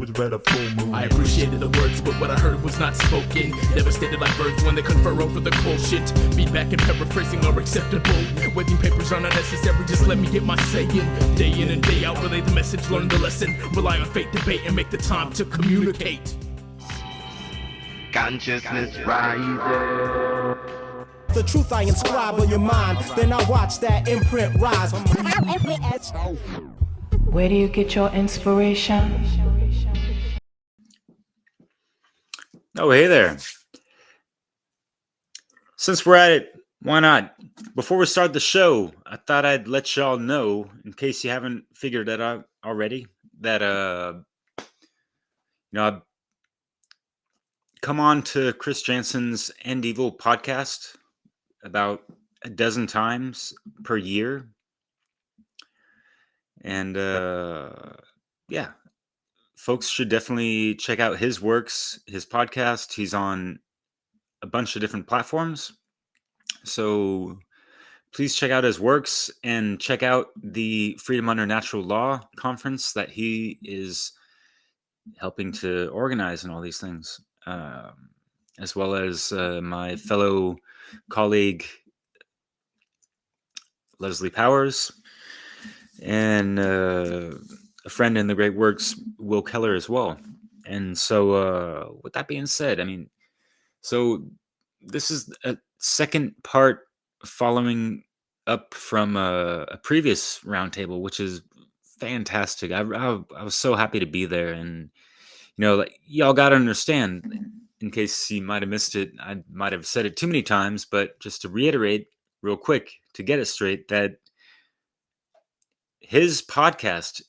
was red a full moon. I appreciated the words, but what I heard was not spoken. Devastated like birds when they confer over the bullshit. Feedback and paraphrasing are acceptable. Waiting papers are unnecessary, just let me get my say in. Day in and day out, relay the message, learn the lesson. Rely on faith, debate, and make the time to communicate. Consciousness rising. The truth I inscribe on your mind, then I watch that imprint rise. Where do you get your inspiration? Oh, hey there. Since we're at it, why not? Before we start the show, I thought I'd let y'all know, in case you haven't figured that out already, that I've come on to Chris Jansen's End Evil podcast about a dozen times per year. And yeah, folks should definitely check out his works, his podcast. He's on a bunch of different platforms. So please check out his works and check out the Freedom Under Natural Law conference that he is helping to organize and all these things. As well as my fellow colleague, Leslie Powers, and a friend in the great works, Will Keller, as well. And so with that being said, so this is a second part following up from a previous roundtable, which is fantastic. I was so happy to be there. And, y'all got to understand, in case you might have missed it, I might have said it too many times, but just to reiterate real quick to get it straight, that his podcast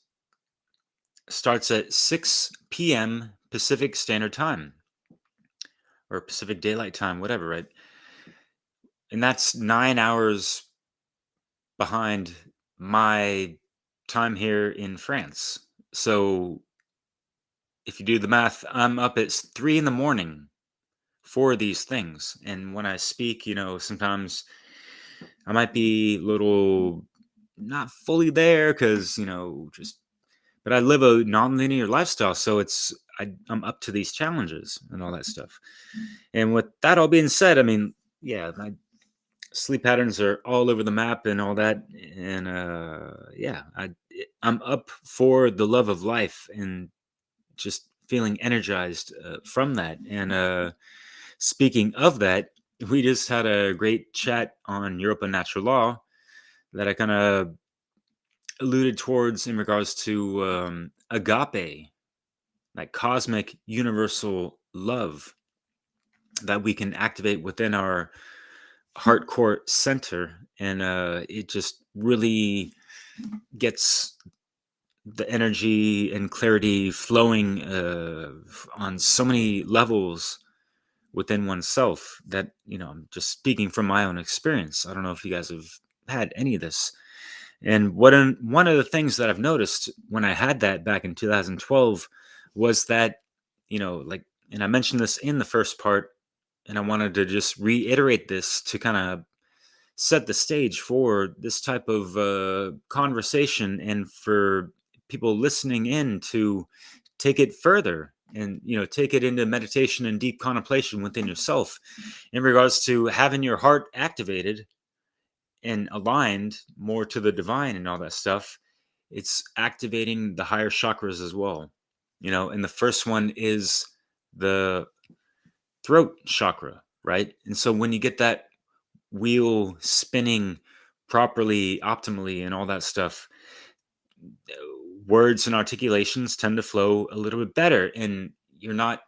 starts at 6 p.m. Pacific Standard Time, or Pacific Daylight Time, whatever, right? And that's 9 hours behind my time here in France. So if you do the math, I'm up at 3 a.m. for these things. And when I speak, sometimes I might be a little not fully there because, but I live a non-linear lifestyle. So I'm up to these challenges and all that stuff. And with that all being said, my sleep patterns are all over the map and all that. And I'm up for the love of life and just feeling energized from that. And speaking of that, we just had a great chat on Europe and Natural Law that I kind of alluded towards in regards to agape, like cosmic universal love that we can activate within our heart core center. And it just really gets the energy and clarity flowing on so many levels within oneself that, I'm just speaking from my own experience. I don't know if you guys have had any of this. And one of the things that I've noticed when I had that back in 2012 was that, and I mentioned this in the first part, and I wanted to just reiterate this to kind of set the stage for this type of conversation and for people listening in to take it further and, take it into meditation and deep contemplation within yourself in regards to having your heart activated and aligned more to the divine and all that stuff. It's activating the higher chakras as well, and the first one is the throat chakra, right? And so when you get that wheel spinning properly, optimally, and all that stuff, words and articulations tend to flow a little bit better, and you're not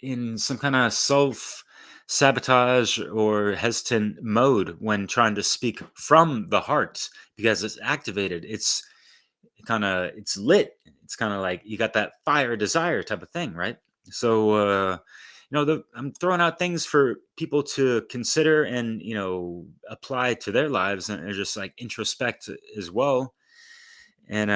in some kind of self-sabotage or hesitant mode when trying to speak from the heart, because it's activated. It's lit. It's kind of like you got that fire desire type of thing, right? So I'm throwing out things for people to consider and apply to their lives, and just like introspect as well. And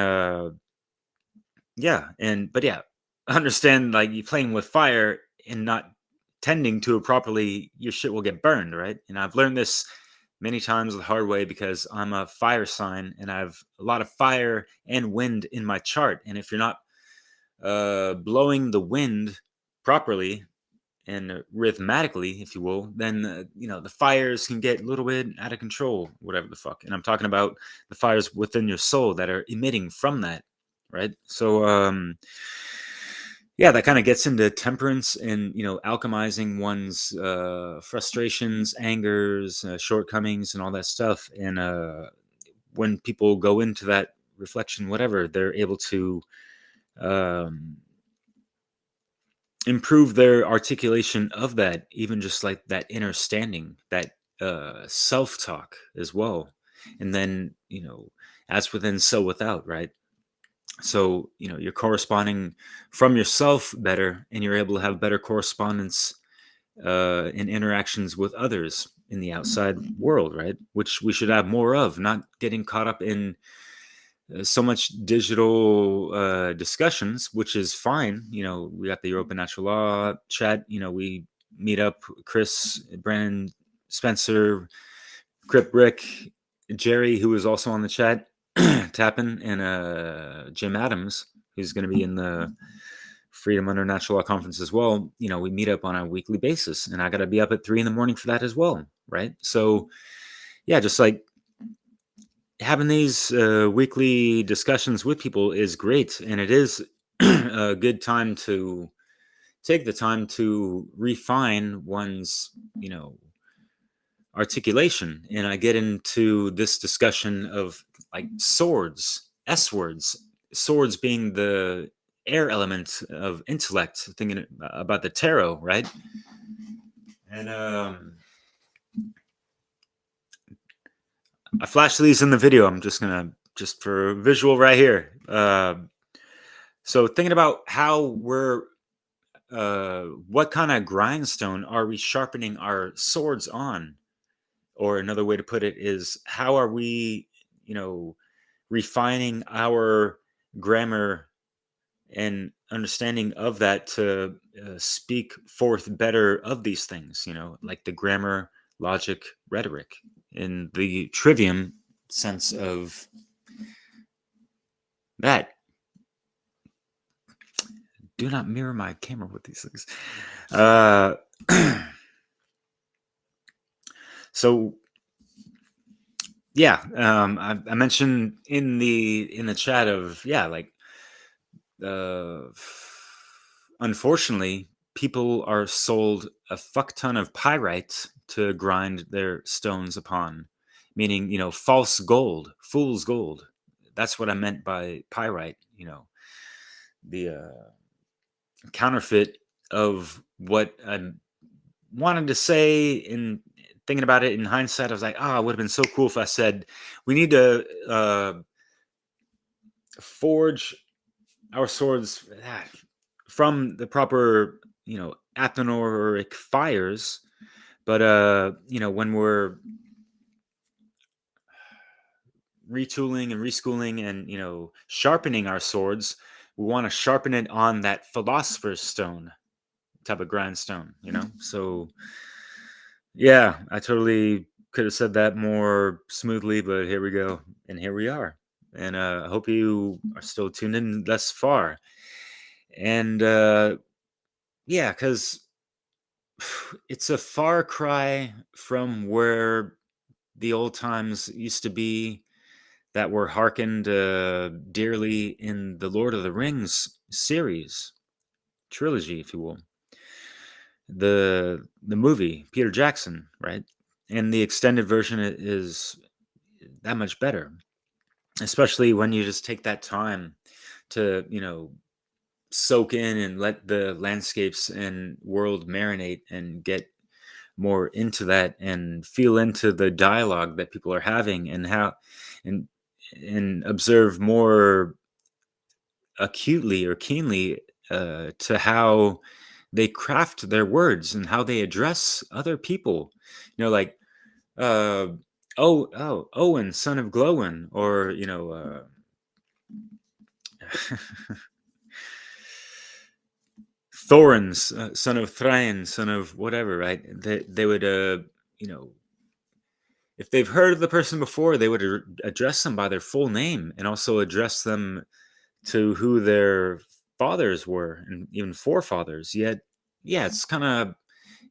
understand, like, you playing with fire and not tending to it properly, your shit will get burned, right? And I've learned this many times the hard way because I'm a fire sign and I have a lot of fire and wind in my chart. And if you're not blowing the wind properly and rhythmatically, if you will, then the fires can get a little bit out of control, whatever the fuck. And I'm talking about the fires within your soul that are emitting from that, right? So yeah, that kind of gets into temperance and alchemizing one's frustrations, angers, shortcomings, and all that stuff. And when people go into that reflection, whatever, they're able to um, improve their articulation of that, even just like that inner standing, that self-talk as well. And then as within so without, right? So you're corresponding from yourself better, and you're able to have better correspondence in interactions with others in the outside world, right? Which we should have more of, not getting caught up in so much digital discussions, which is fine. We got the Open Natural Law chat. We meet up, Chris, Brandon, Spencer, Crip, Rick, Jerry, who is also on the chat, Tappin, and Jim Adams, who's going to be in the Freedom Under Natural Law conference as well. We meet up on a weekly basis, and I got to be up at 3 a.m. for that as well, right? So yeah, just like having these weekly discussions with people is great, and it is a good time to take the time to refine one's articulation. And I get into this discussion of like swords, S words, swords being the air element of intellect, thinking about the tarot, right? And I flashed these in the video. I'm just gonna for visual right here. So thinking about how we're what kind of grindstone are we sharpening our swords on? Or another way to put it is, how are we, refining our grammar and understanding of that to speak forth better of these things, like the grammar, logic, rhetoric, in the trivium sense of that. Do not mirror my camera with these things. So yeah, I mentioned in the chat of like unfortunately people are sold a fuck ton of pyrite to grind their stones upon, meaning false gold, fool's gold. That's what I meant by pyrite. The counterfeit of what I wanted to say. In thinking about it in hindsight, I was like, it would have been so cool if I said we need to forge our swords from the proper athanoric fires. But when we're retooling and reschooling and sharpening our swords, we want to sharpen it on that philosopher's stone type of grindstone. So yeah, I totally could have said that more smoothly, but here we go, and here we are. And I hope you are still tuned in thus far. And yeah, because it's a far cry from where the old times used to be that were hearkened dearly in the Lord of the Rings series, trilogy, if you will. The movie, Peter Jackson, right? And the extended version is that much better, especially when you just take that time to soak in and let the landscapes and world marinate and get more into that and feel into the dialogue that people are having, and how and observe more acutely or keenly to how they craft their words and how they address other people. Like uh Owen, son of Glowin, or Thorin's son of Thrain, son of whatever, right? They would if they've heard of the person before, they would address them by their full name, and also address them to who their fathers were, and even forefathers. Yet, yeah, it's kind of,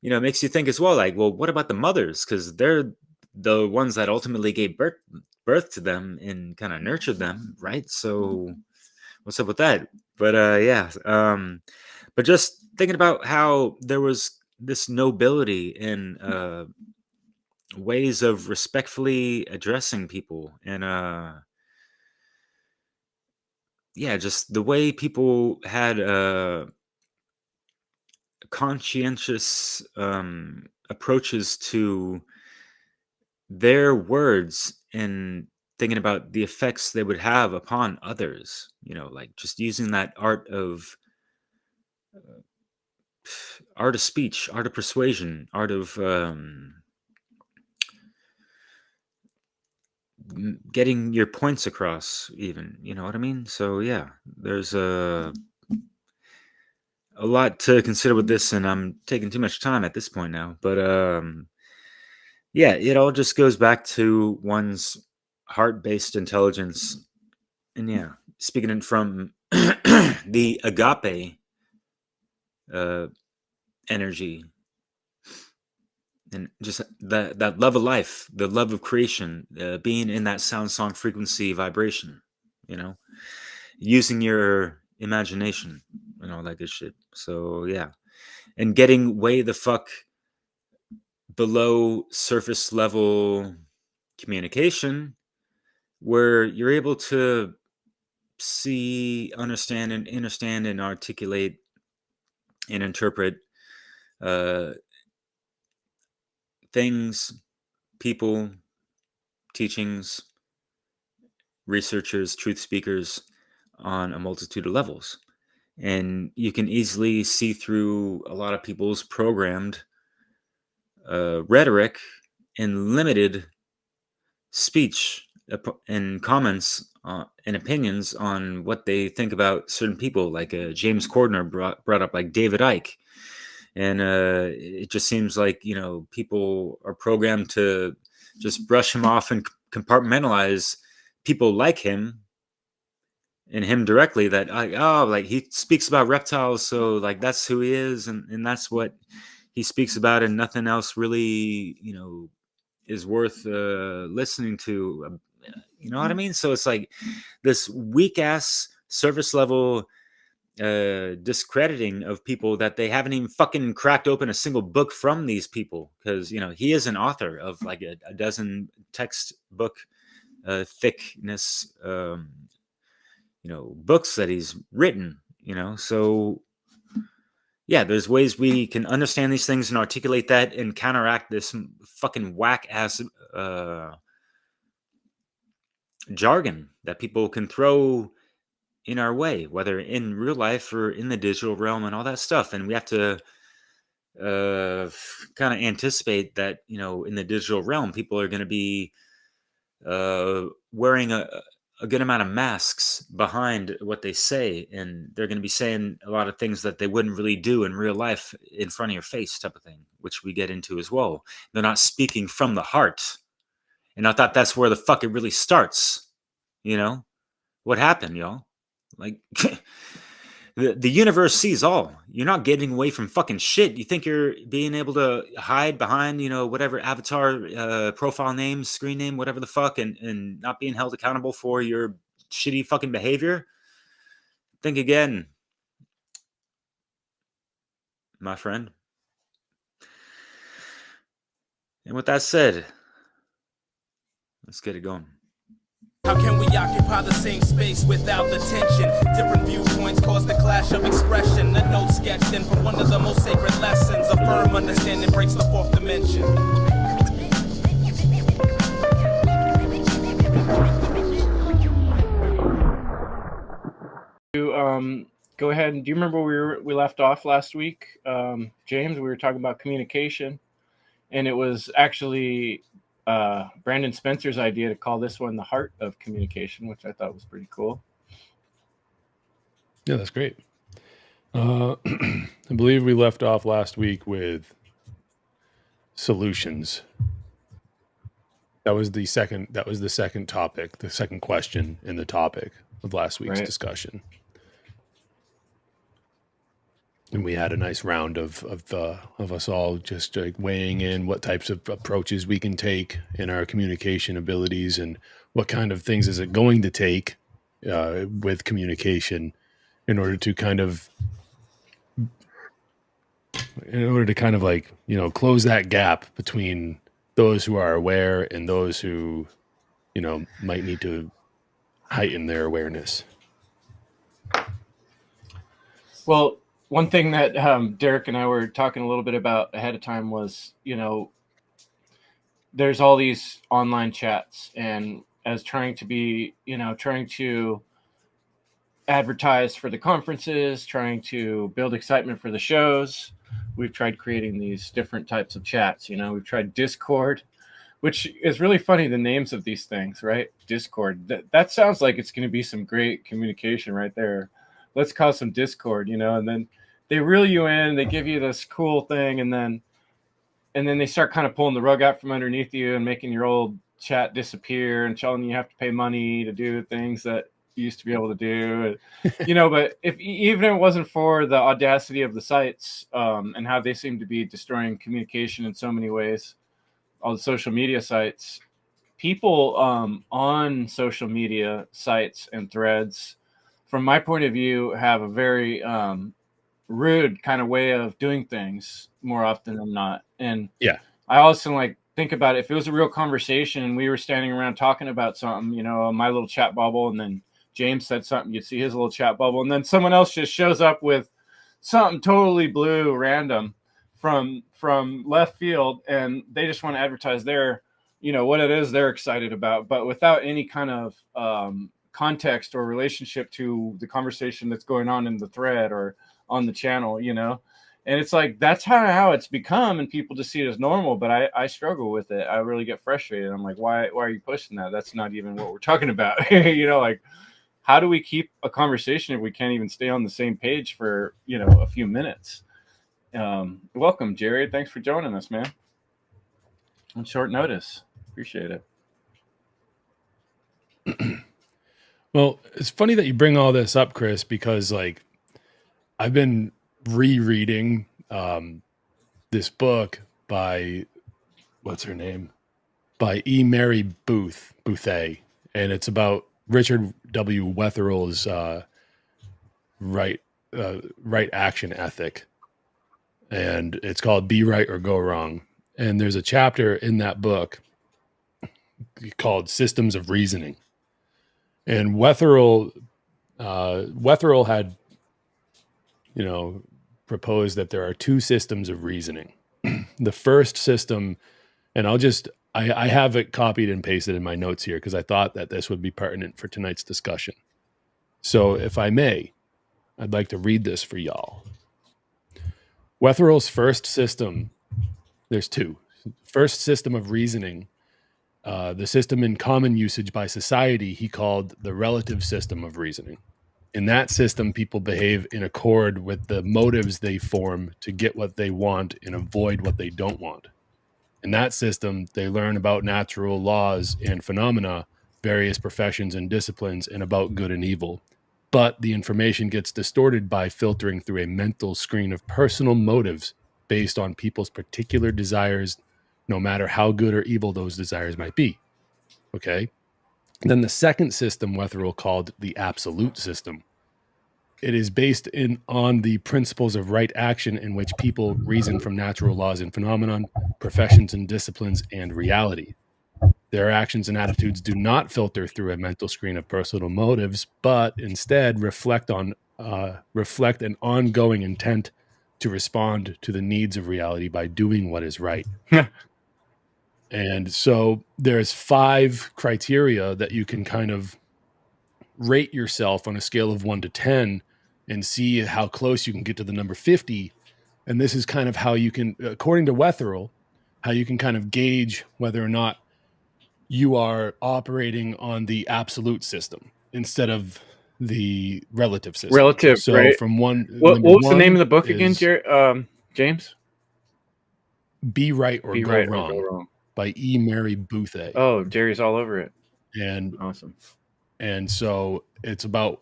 it makes you think as well, like, well, what about the mothers? Because they're the ones that ultimately gave birth to them and kind of nurtured them, right? So what's up with that? But yeah, but just thinking about how there was this nobility in ways of respectfully addressing people, and yeah, just the way people had conscientious approaches to their words, and thinking about the effects they would have upon others, like just using that art of speech, art of persuasion, art of getting your points across, even, you know what I mean? So yeah, there's a lot to consider with this, and I'm taking too much time at this point now, but yeah, it all just goes back to one's heart-based intelligence. And yeah, speaking it from the agape uh, energy, and just that love of life, the love of creation, being in that sound song frequency vibration, you know, using your imagination and all that good shit. So yeah, and getting way the fuck below surface level communication, where you're able to see, understand and articulate and interpret uh, things, people, teachings, researchers, truth speakers on a multitude of levels. And you can easily see through a lot of people's programmed rhetoric and limited speech and comments and opinions on what they think about certain people. Like James Cordiner brought up like David Icke. And it just seems like, people are programmed to just brush him off and compartmentalize people like him and him directly, that like he speaks about reptiles, so like that's who he is, and that's what he speaks about, and nothing else really is worth listening to. You know what I mean? So it's like this weak ass surface level discrediting of people that they haven't even fucking cracked open a single book from these people, because he is an author of like a dozen textbook thickness books that he's written. So yeah, there's ways we can understand these things and articulate that and counteract this fucking whack ass jargon that people can throw in our way, whether in real life or in the digital realm and all that stuff. And we have to kind of anticipate that, in the digital realm, people are going to be wearing a good amount of masks behind what they say, and they're going to be saying a lot of things that they wouldn't really do in real life in front of your face, type of thing, which we get into as well. They're not speaking from the heart, and I thought that's where the fuck it really starts. What happened, y'all? Like the universe sees all. You're not getting away from fucking shit. You think you're being able to hide behind, whatever avatar, profile name, screen name, whatever the fuck, and not being held accountable for your shitty fucking behavior? Think again, my friend. And with that said, let's get it going. How can we occupy the same space without the tension? Different viewpoints cause the clash of expression. A note sketched in from one of the most sacred lessons. A firm understanding breaks the fourth dimension. Go ahead, and do you remember where we left off last week, James? We were talking about communication, and it was actually Brandon Spencer's idea to call this one the heart of communication, which I thought was pretty cool. Yeah, that's great. I believe we left off last week with solutions. That was the second topic, the second question in the topic of last week's discussion. and we had a nice round of us all just like weighing in what types of approaches we can take in our communication abilities, and what kind of things is it going to take with communication in order to kind of like, you know, close that gap between those who are aware and those who, you know, might need to heighten their awareness. Well, one thing that Derek and I were talking a little bit about ahead of time was, you know, there's all these online chats, and as trying to advertise for the conferences, trying to build excitement for the shows, we've tried creating these different types of chats. You know, we've tried Discord, which is really funny, the names of these things, right? Discord. That sounds like it's going to be some great communication right there. Let's cause some Discord, you know, and then they reel you in, they give you this cool thing, and then they start kind of pulling the rug out from underneath you and making your old chat disappear and telling you have to pay money to do things that you used to be able to do. You know, but even if it wasn't for the audacity of the sites and how they seem to be destroying communication in so many ways, all the social media sites, people on social media sites and threads, from my point of view, have a very rude kind of way of doing things more often than not. And Yeah. I also like think about it, if it was a real conversation and we were standing around talking about something, you know, my little chat bubble, and then James said something, you'd see his little chat bubble, and then someone else just shows up with something totally blue random from left field, and they just want to advertise their, you know, what it is they're excited about, but without any kind of context or relationship to the conversation that's going on in the thread or on the channel, you know. And it's like, that's how it's become, and people just see it as normal. But I struggle with it. I really get frustrated. I'm like, why are you pushing that? That's not even what we're talking about. You know, like, how do we keep a conversation if we can't even stay on the same page for, you know, a few minutes? Welcome, Jerry. Thanks for joining us, man. On short notice. Appreciate it. Well, it's funny that you bring all this up, Chris, because like I've been rereading this book by, what's her name? By E. Mary Boothé, and it's about Richard W. Wetherell's right action ethic, and it's called Be Right or Go Wrong. And there's a chapter in that book called Systems of Reasoning. And Wetherell had, you know, proposed that there are two systems of reasoning. The first system, and I have it copied and pasted in my notes here because I thought that this would be pertinent for tonight's discussion. So if I may, I'd like to read this for y'all. Wetherell's first system, there's two. First system of reasoning, the system in common usage by society, he called the relative system of reasoning. In that system, people behave in accord with the motives they form to get what they want and avoid what they don't want. In that system, they learn about natural laws and phenomena, various professions and disciplines, and about good and evil. But the information gets distorted by filtering through a mental screen of personal motives based on people's particular desires, no matter how good or evil those desires might be. Okay? Then the second system Wetherell called the absolute system. It is based on the principles of right action, in which people reason from natural laws and phenomenon, professions and disciplines, and reality. Their actions and attitudes do not filter through a mental screen of personal motives, but instead reflect an ongoing intent to respond to the needs of reality by doing what is right. And so there's 5 criteria that you can kind of rate yourself on a scale of 1 to 10 and see how close you can get to the number 50. And this is kind of how you can, according to Wetherell, how you can kind of gauge whether or not you are operating on the absolute system instead of the relative system. Relative, so right? From one, what was the name of the book again, James? Be Right or Go Wrong, Go Wrong by E. Mary Boothé. Oh, Jerry's all over it. And awesome. And so it's about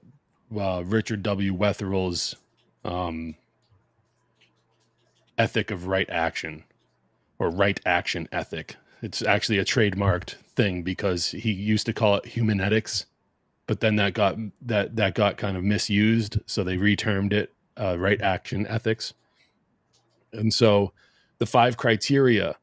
Richard W. Wetherell's ethic of right action, or right action ethic. It's actually a trademarked thing because he used to call it humanetics, but then that got kind of misused, so they retermed it right action ethics. And so the 5 criteria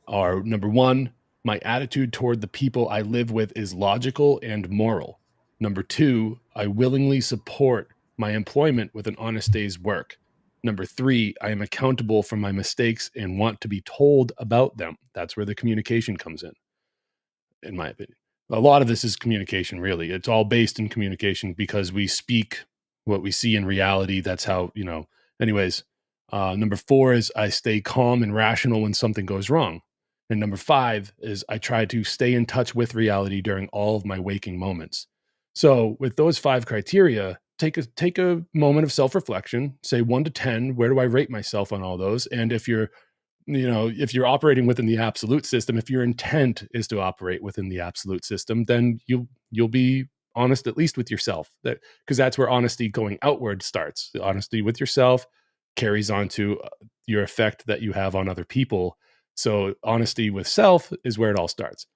are: number 1, my attitude toward the people I live with is logical and moral. Number 2, I willingly support my employment with an honest day's work. Number 3, I am accountable for my mistakes and want to be told about them. That's where the communication comes in my opinion. A lot of this is communication, really. It's all based in communication because we speak what we see in reality. That's how, anyways. Number 4 is I stay calm and rational when something goes wrong. And number 5 is I try to stay in touch with reality during all of my waking moments. So with those 5 criteria, take a moment of self-reflection, say 1 to 10, where do I rate myself on all those? And if you're operating within the absolute system, if your intent is to operate within the absolute system, then you'll be honest, at least with yourself, because that's where honesty going outward starts. The honesty with yourself carries on to your effect that you have on other people. So honesty with self is where it all starts.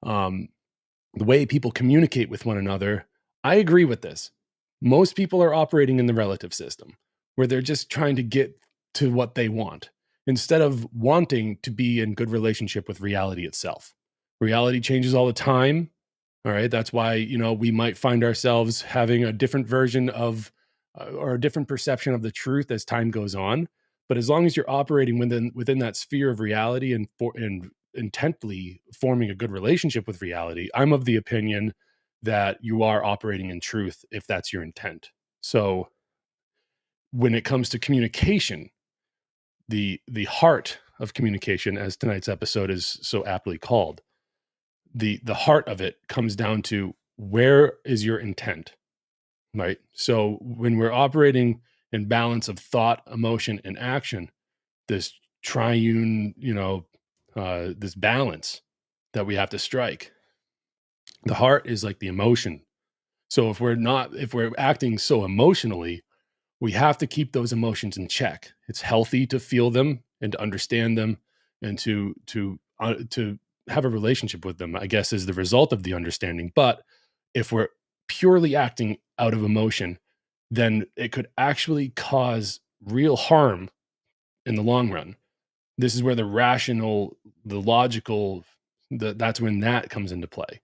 The way people communicate with one another, I agree with this. Most people are operating in the relative system, where they're just trying to get to what they want, instead of wanting to be in good relationship with reality itself. Reality changes all the time. All right. That's why, we might find ourselves having a different version of or a different perception of the truth as time goes on. But as long as you're operating within that sphere of reality and intently forming a good relationship with reality, I'm of the opinion that you are operating in truth if that's your intent. So when it comes to communication, the heart of communication, as tonight's episode is so aptly called, the heart of it comes down to, where is your intent, right? So when we're operating in balance of thought, emotion, and action, this triune, this balance that we have to strike, the heart is like the emotion. So if we're acting so emotionally, we have to keep those emotions in check. It's healthy to feel them and to understand them, and to have a relationship with them, I guess, is the result of the understanding. But if we're purely acting out of emotion, then it could actually cause real harm in the long run. This is where the rational, the logical, that's when that comes into play.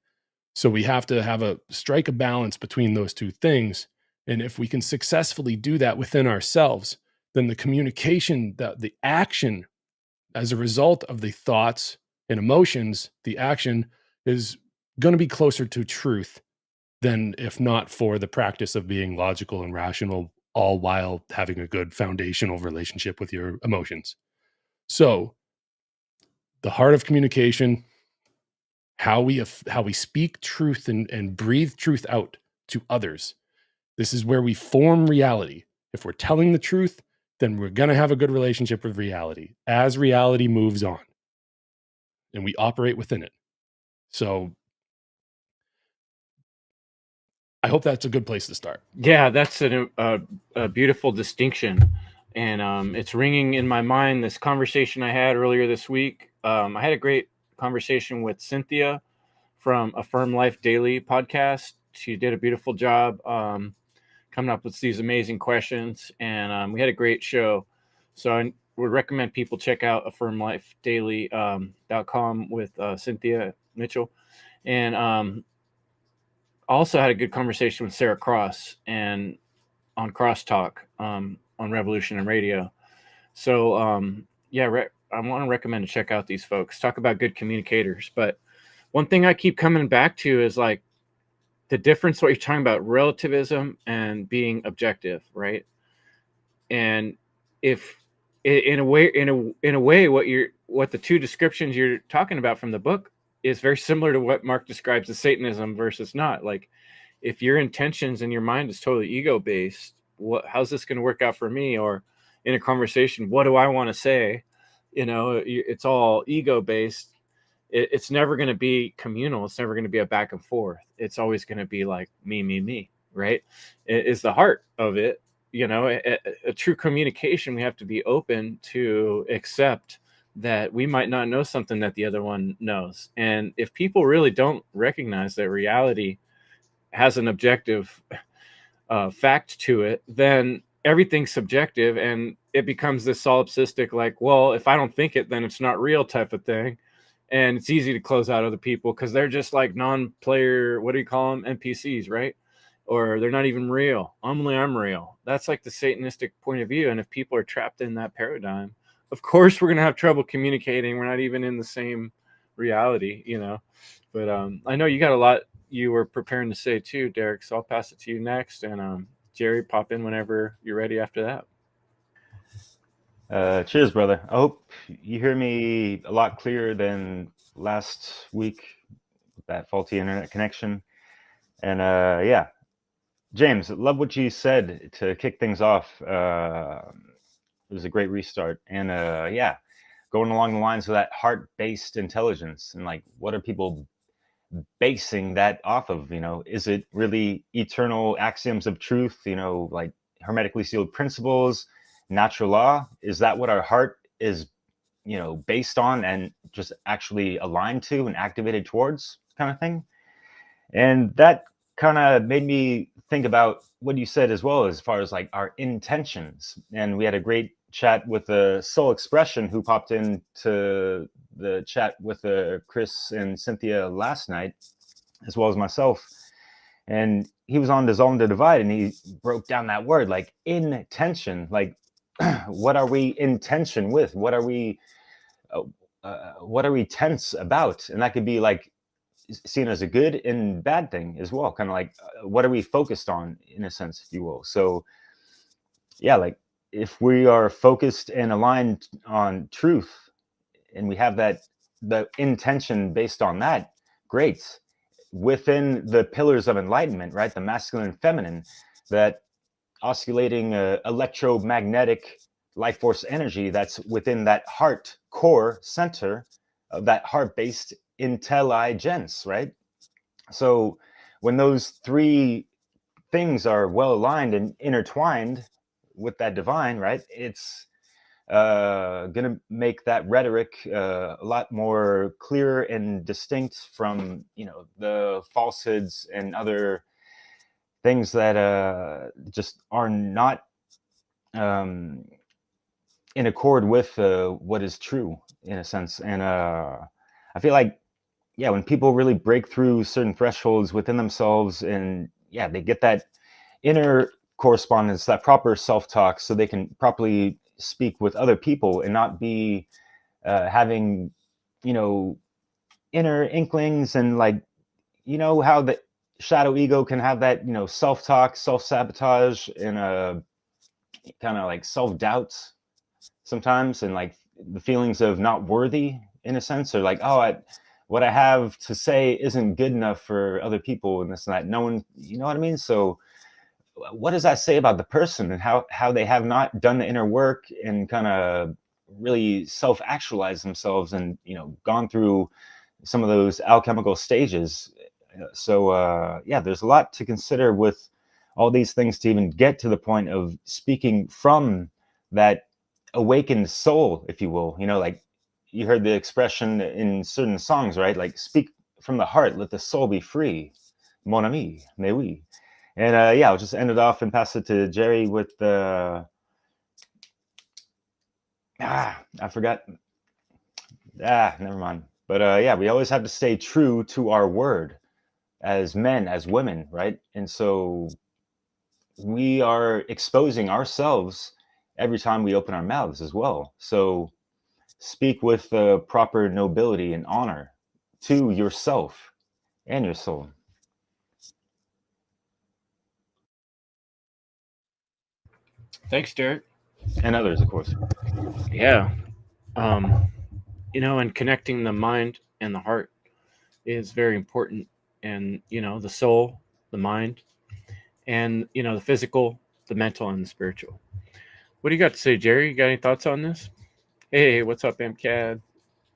So we have to strike a balance between those two things. And if we can successfully do that within ourselves, then the communication, the action as a result of the thoughts and emotions, the action is going to be closer to truth than if not for the practice of being logical and rational, all while having a good foundational relationship with your emotions. So the heart of communication, how we speak truth and breathe truth out to others. This is where we form reality. If we're telling the truth, then we're going to have a good relationship with reality as reality moves on, and we operate within it. So I hope that's a good place to start. Yeah, that's a beautiful distinction, and it's ringing in my mind. This conversation I had earlier this week. I had a great conversation with Cynthia from Affirm Life Daily podcast. She did a beautiful job coming up with these amazing questions, and we had a great show. So I would recommend people check out affirmlifedaily.com with Cynthia Mitchell, and also had a good conversation with Sarah Cross and on Crosstalk on Revolution and Radio. So I want to recommend to check out these folks. Talk about good communicators. But one thing I keep coming back to is like the difference, what you're talking about, relativism and being objective, right? And if in a way what the two descriptions you're talking about from the book is very similar to what Mark describes as Satanism versus not. Like, if your intentions and your mind is totally ego based, how's this going to work out for me? Or in a conversation, what do I want to say? It's all ego based. It's never going to be communal. It's never going to be a back and forth. It's always going to be like me, right? It is the heart of it. a true communication, we have to be open to accept that we might not know something that the other one knows. And if people really don't recognize that reality has an objective fact to it, then everything's subjective, and it becomes this solipsistic, like, well, if I don't think it, then it's not real type of thing. And it's easy to close out other people because they're just like non-player, what do you call them, NPCs, right? Or they're not even real. I'm real. That's like the Satanistic point of view. And if people are trapped in that paradigm, of course we're going to have trouble communicating. We're not even in the same reality, But I know you got a lot you were preparing to say too, Derek, so I'll pass it to you next. And Jerry, pop in whenever you're ready after that. Cheers, brother. I hope you hear me a lot clearer than last week with that faulty internet connection. And yeah, James, love what you said to kick things off. It was a great restart. And yeah, going along the lines of that heart-based intelligence, and like, what are people basing that off of? Is it really eternal axioms of truth, like hermetically sealed principles, natural law? Is that what our heart is based on and just actually aligned to and activated towards, kind of thing? And that kind of made me think about what you said as well, as far as like our intentions. And we had a great chat with the Soul Expression, who popped into the chat with Chris and Cynthia last night, as well as myself. And he was on Dissolve and Divide, and he broke down that word, like intention. Like, what are we intention with? What are we tense about? And that could be like seen as a good and bad thing as well. Kind of like, what are we focused on, in a sense, if you will. So yeah, like, if we are focused and aligned on truth, and we have the intention based on that, great. Within the pillars of enlightenment, right, the masculine and feminine, that oscillating electromagnetic life force energy that's within that heart core center of that heart-based intelligence, right? So when those three things are well aligned and intertwined with that divine, right, it's going to make that rhetoric a lot more clear and distinct from the falsehoods and other things that just are not in accord with what is true, in a sense. And I feel like, yeah, when people really break through certain thresholds within themselves, and yeah, they get that inner correspondence, that proper self-talk, so they can properly speak with other people and not be having inner inklings, and like, how the shadow ego can have that self-talk, self-sabotage, and kind of like self-doubt sometimes, and like the feelings of not worthy, in a sense, or like, oh, what I have to say isn't good enough for other people, and this and that. No one, you know what I mean? So what does that say about the person, and how they have not done the inner work and kind of really self-actualized themselves, and gone through some of those alchemical stages? So yeah, there's a lot to consider with all these things to even get to the point of speaking from that awakened soul, if you will. Like, you heard the expression in certain songs, right? Like, speak from the heart, let the soul be free, mon ami, mais oui. And yeah, I'll just end it off and pass it to Jerry with I forgot. Never mind. But yeah, we always have to stay true to our word as men, as women, right? And so we are exposing ourselves every time we open our mouths as well. So speak with proper nobility and honor to yourself and your soul. Thanks, Derek. And others, of course. Yeah. And connecting the mind and the heart is very important. And, the soul, the mind, and, the physical, the mental, and the spiritual. What do you got to say, Jerry? You got any thoughts on this? Hey, what's up, MCAD?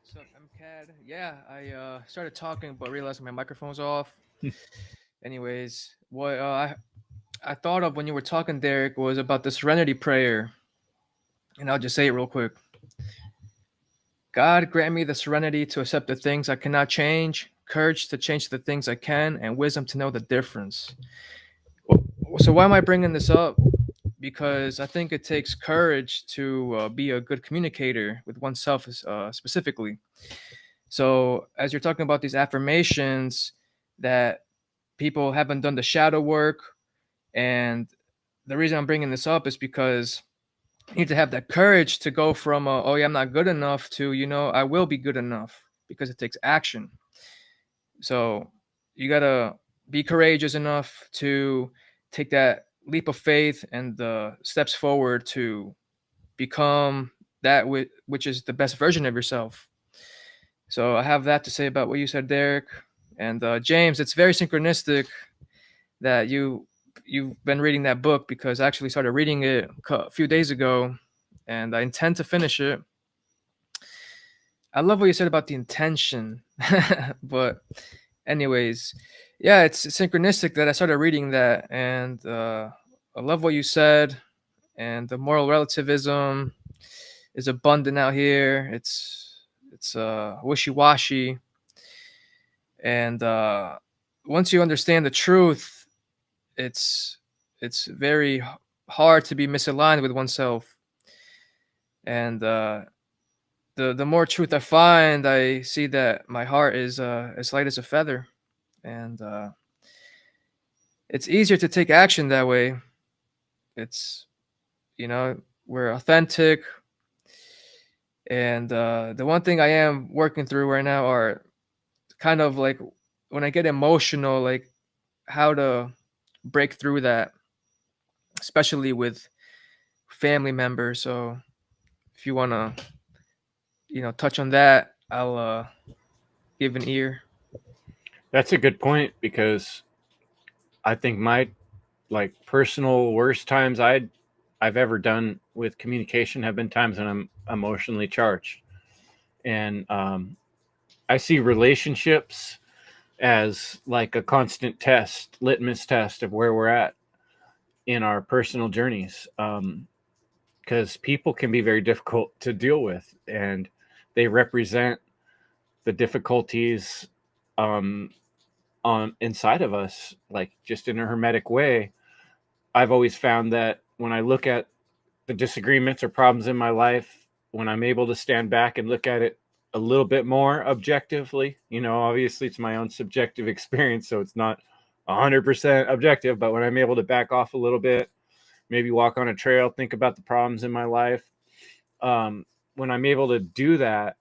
What's up, MCAD? Yeah, I started talking but realized my microphone's off. Anyways, what I I thought of when you were talking, Derek, was about the serenity prayer. And I'll just say it real quick. God grant me the serenity to accept the things I cannot change, courage to change the things I can, and wisdom to know the difference. So why am I bringing this up? Because I think it takes courage to be a good communicator with oneself specifically. So as you're talking about these affirmations that people haven't done the shadow work, and the reason I'm bringing this up is because you need to have that courage to go from oh yeah, I'm not good enough to, I will be good enough, because it takes action. So you gotta be courageous enough to take that leap of faith and the steps forward to become that which is the best version of yourself. So I have that to say about what you said, Derek. And James, it's very synchronistic that you've been reading that book, because I actually started reading it a few days ago, and I intend to finish it. I love what you said about the intention, but anyways, yeah, it's synchronistic that I started reading that, and I love what you said. And the moral relativism is abundant out here. It's wishy-washy, and once you understand the truth, it's very hard to be misaligned with oneself. And the more truth I find, I see that my heart is as light as a feather, and it's easier to take action that way. It's we're authentic, and the one thing I am working through right now are kind of like when I get emotional, like how to break through that, especially with family members. So if you want to touch on that, I'll give an ear. That's a good point, because I think my personal worst times I've ever done with communication have been times when I'm emotionally charged, and I see relationships as like a constant test, litmus test of where we're at in our personal journeys. Because people can be very difficult to deal with, and they represent the difficulties on inside of us, like just in a hermetic way. I've always found that when I look at the disagreements or problems in my life, when I'm able to stand back and look at it a little bit more objectively, obviously it's my own subjective experience, so it's not 100% objective, but when I'm able to back off a little bit, maybe walk on a trail, think about the problems in my life, when I'm able to do that,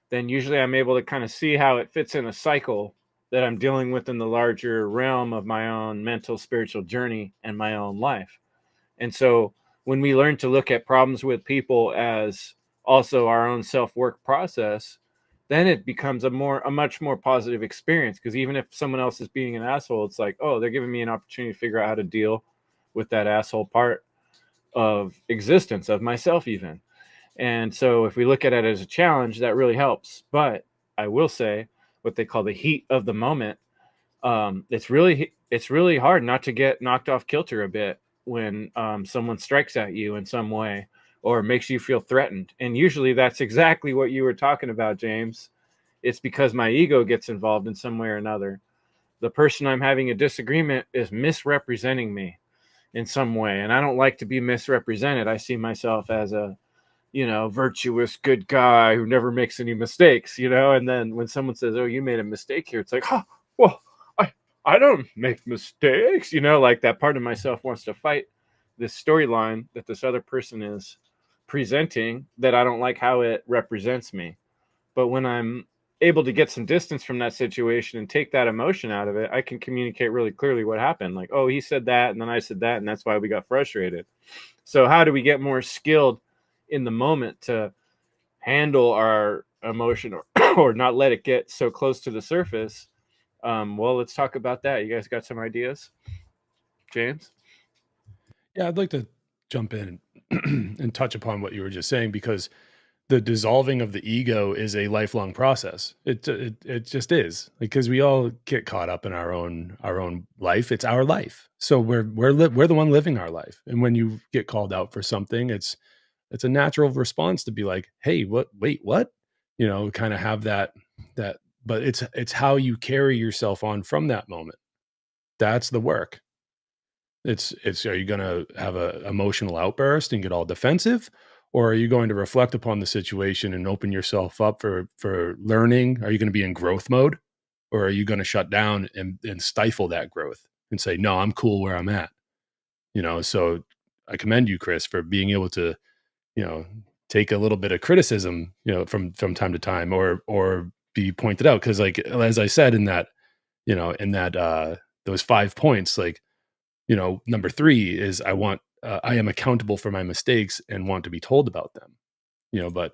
then usually I'm able to kind of see how it fits in a cycle that I'm dealing with in the larger realm of my own mental, spiritual journey and my own life. And so when we learn to look at problems with people as also our own self-work process, then it becomes a much more positive experience, because even if someone else is being an asshole, it's like, oh, they're giving me an opportunity to figure out how to deal with that asshole part of existence, of myself even. And so if we look at it as a challenge, that really helps. But I will say, what they call the heat of the moment, it's really hard not to get knocked off kilter a bit when someone strikes at you in some way or makes you feel threatened. And usually that's exactly what you were talking about, James. It's because my ego gets involved in some way or another. The person I'm having a disagreement is misrepresenting me in some way, and I don't like to be misrepresented. I see myself as a virtuous, good guy who never makes any mistakes, and then when someone says, oh, you made a mistake here, it's like, oh, well, I don't make mistakes, like that part of myself wants to fight this storyline that this other person is presenting, that I don't like how it represents me. But when I'm able to get some distance from that situation and take that emotion out of it, I can communicate really clearly what happened. Like, oh, he said that, and then I said that, and that's why we got frustrated. So how do we get more skilled in the moment to handle our emotion, or not let it get so close to the surface? Well, let's talk about that. You guys got some ideas? James? Yeah, I'd like to jump in and touch upon what you were just saying, because the dissolving of the ego is a lifelong process. It just is, because we all get caught up in our own life. It's our life, so we're the one living our life. And when you get called out for something, it's a natural response to be like, hey, what? Wait, what? Kind of have that. But it's how you carry yourself on from that moment. That's the work. It's Are you going to have a emotional outburst and get all defensive, or are you going to reflect upon the situation and open yourself up for learning? Are you going to be in growth mode, or are you going to shut down and stifle that growth and say, no, I'm cool where I'm at? So I commend you, Chris, for being able to, take a little bit of criticism, from time to time, or be pointed out. Because, like, as I said in that, those 5 points, like, number 3 is I am accountable for my mistakes and want to be told about them. But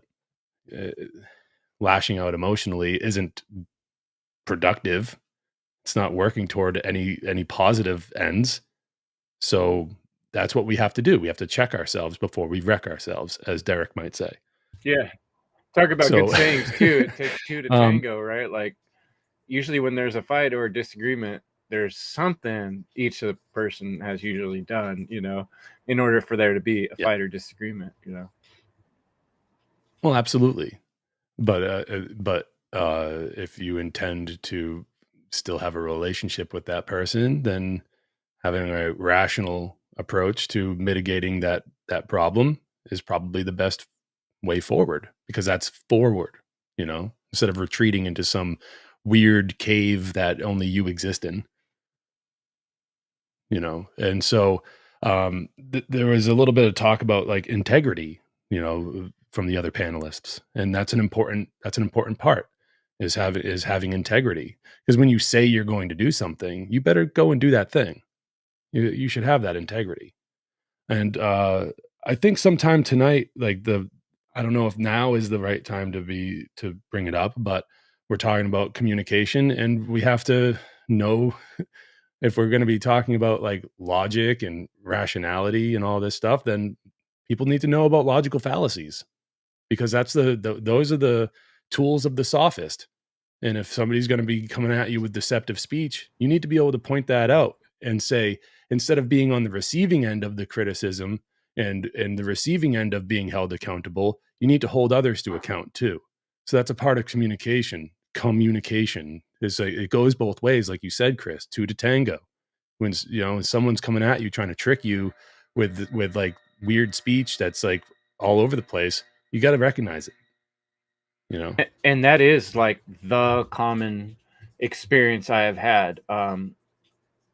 uh, lashing out emotionally isn't productive. It's not working toward any positive ends. So that's what we have to do. We have to check ourselves before we wreck ourselves, as Derek might say. Yeah. Talk about good So, sayings too. It takes two to um, tango, right? Like usually when there's a fight or a disagreement, there's something each of the person has usually done, in order for there to be a yeah, fight or disagreement. well, absolutely. But if you intend to still have a relationship with that person, then having a rational approach to mitigating that problem is probably the best way forward, because that's forward, instead of retreating into some weird cave that only you exist in. And so there was a little bit of talk about, like, integrity, from the other panelists, and that's an important part, is having integrity, because when you say you're going to do something, you better go and do that thing. You should have that integrity. And I think sometime tonight, like, I don't know if now is the right time to bring it up, but we're talking about communication, and we have to know, if we're going to be talking about, like, logic and rationality and all this stuff, then people need to know about logical fallacies, because that's those are the tools of the sophist. And if somebody's going to be coming at you with deceptive speech, you need to be able to point that out and say, instead of being on the receiving end of the criticism and the receiving end of being held accountable, you need to hold others to account too. So that's a part of communication. Communication is it goes both ways, like you said, Chris, two to tango. When someone's coming at you trying to trick you with like weird speech that's like all over the place, you got to recognize it. And that is like the common experience I have had.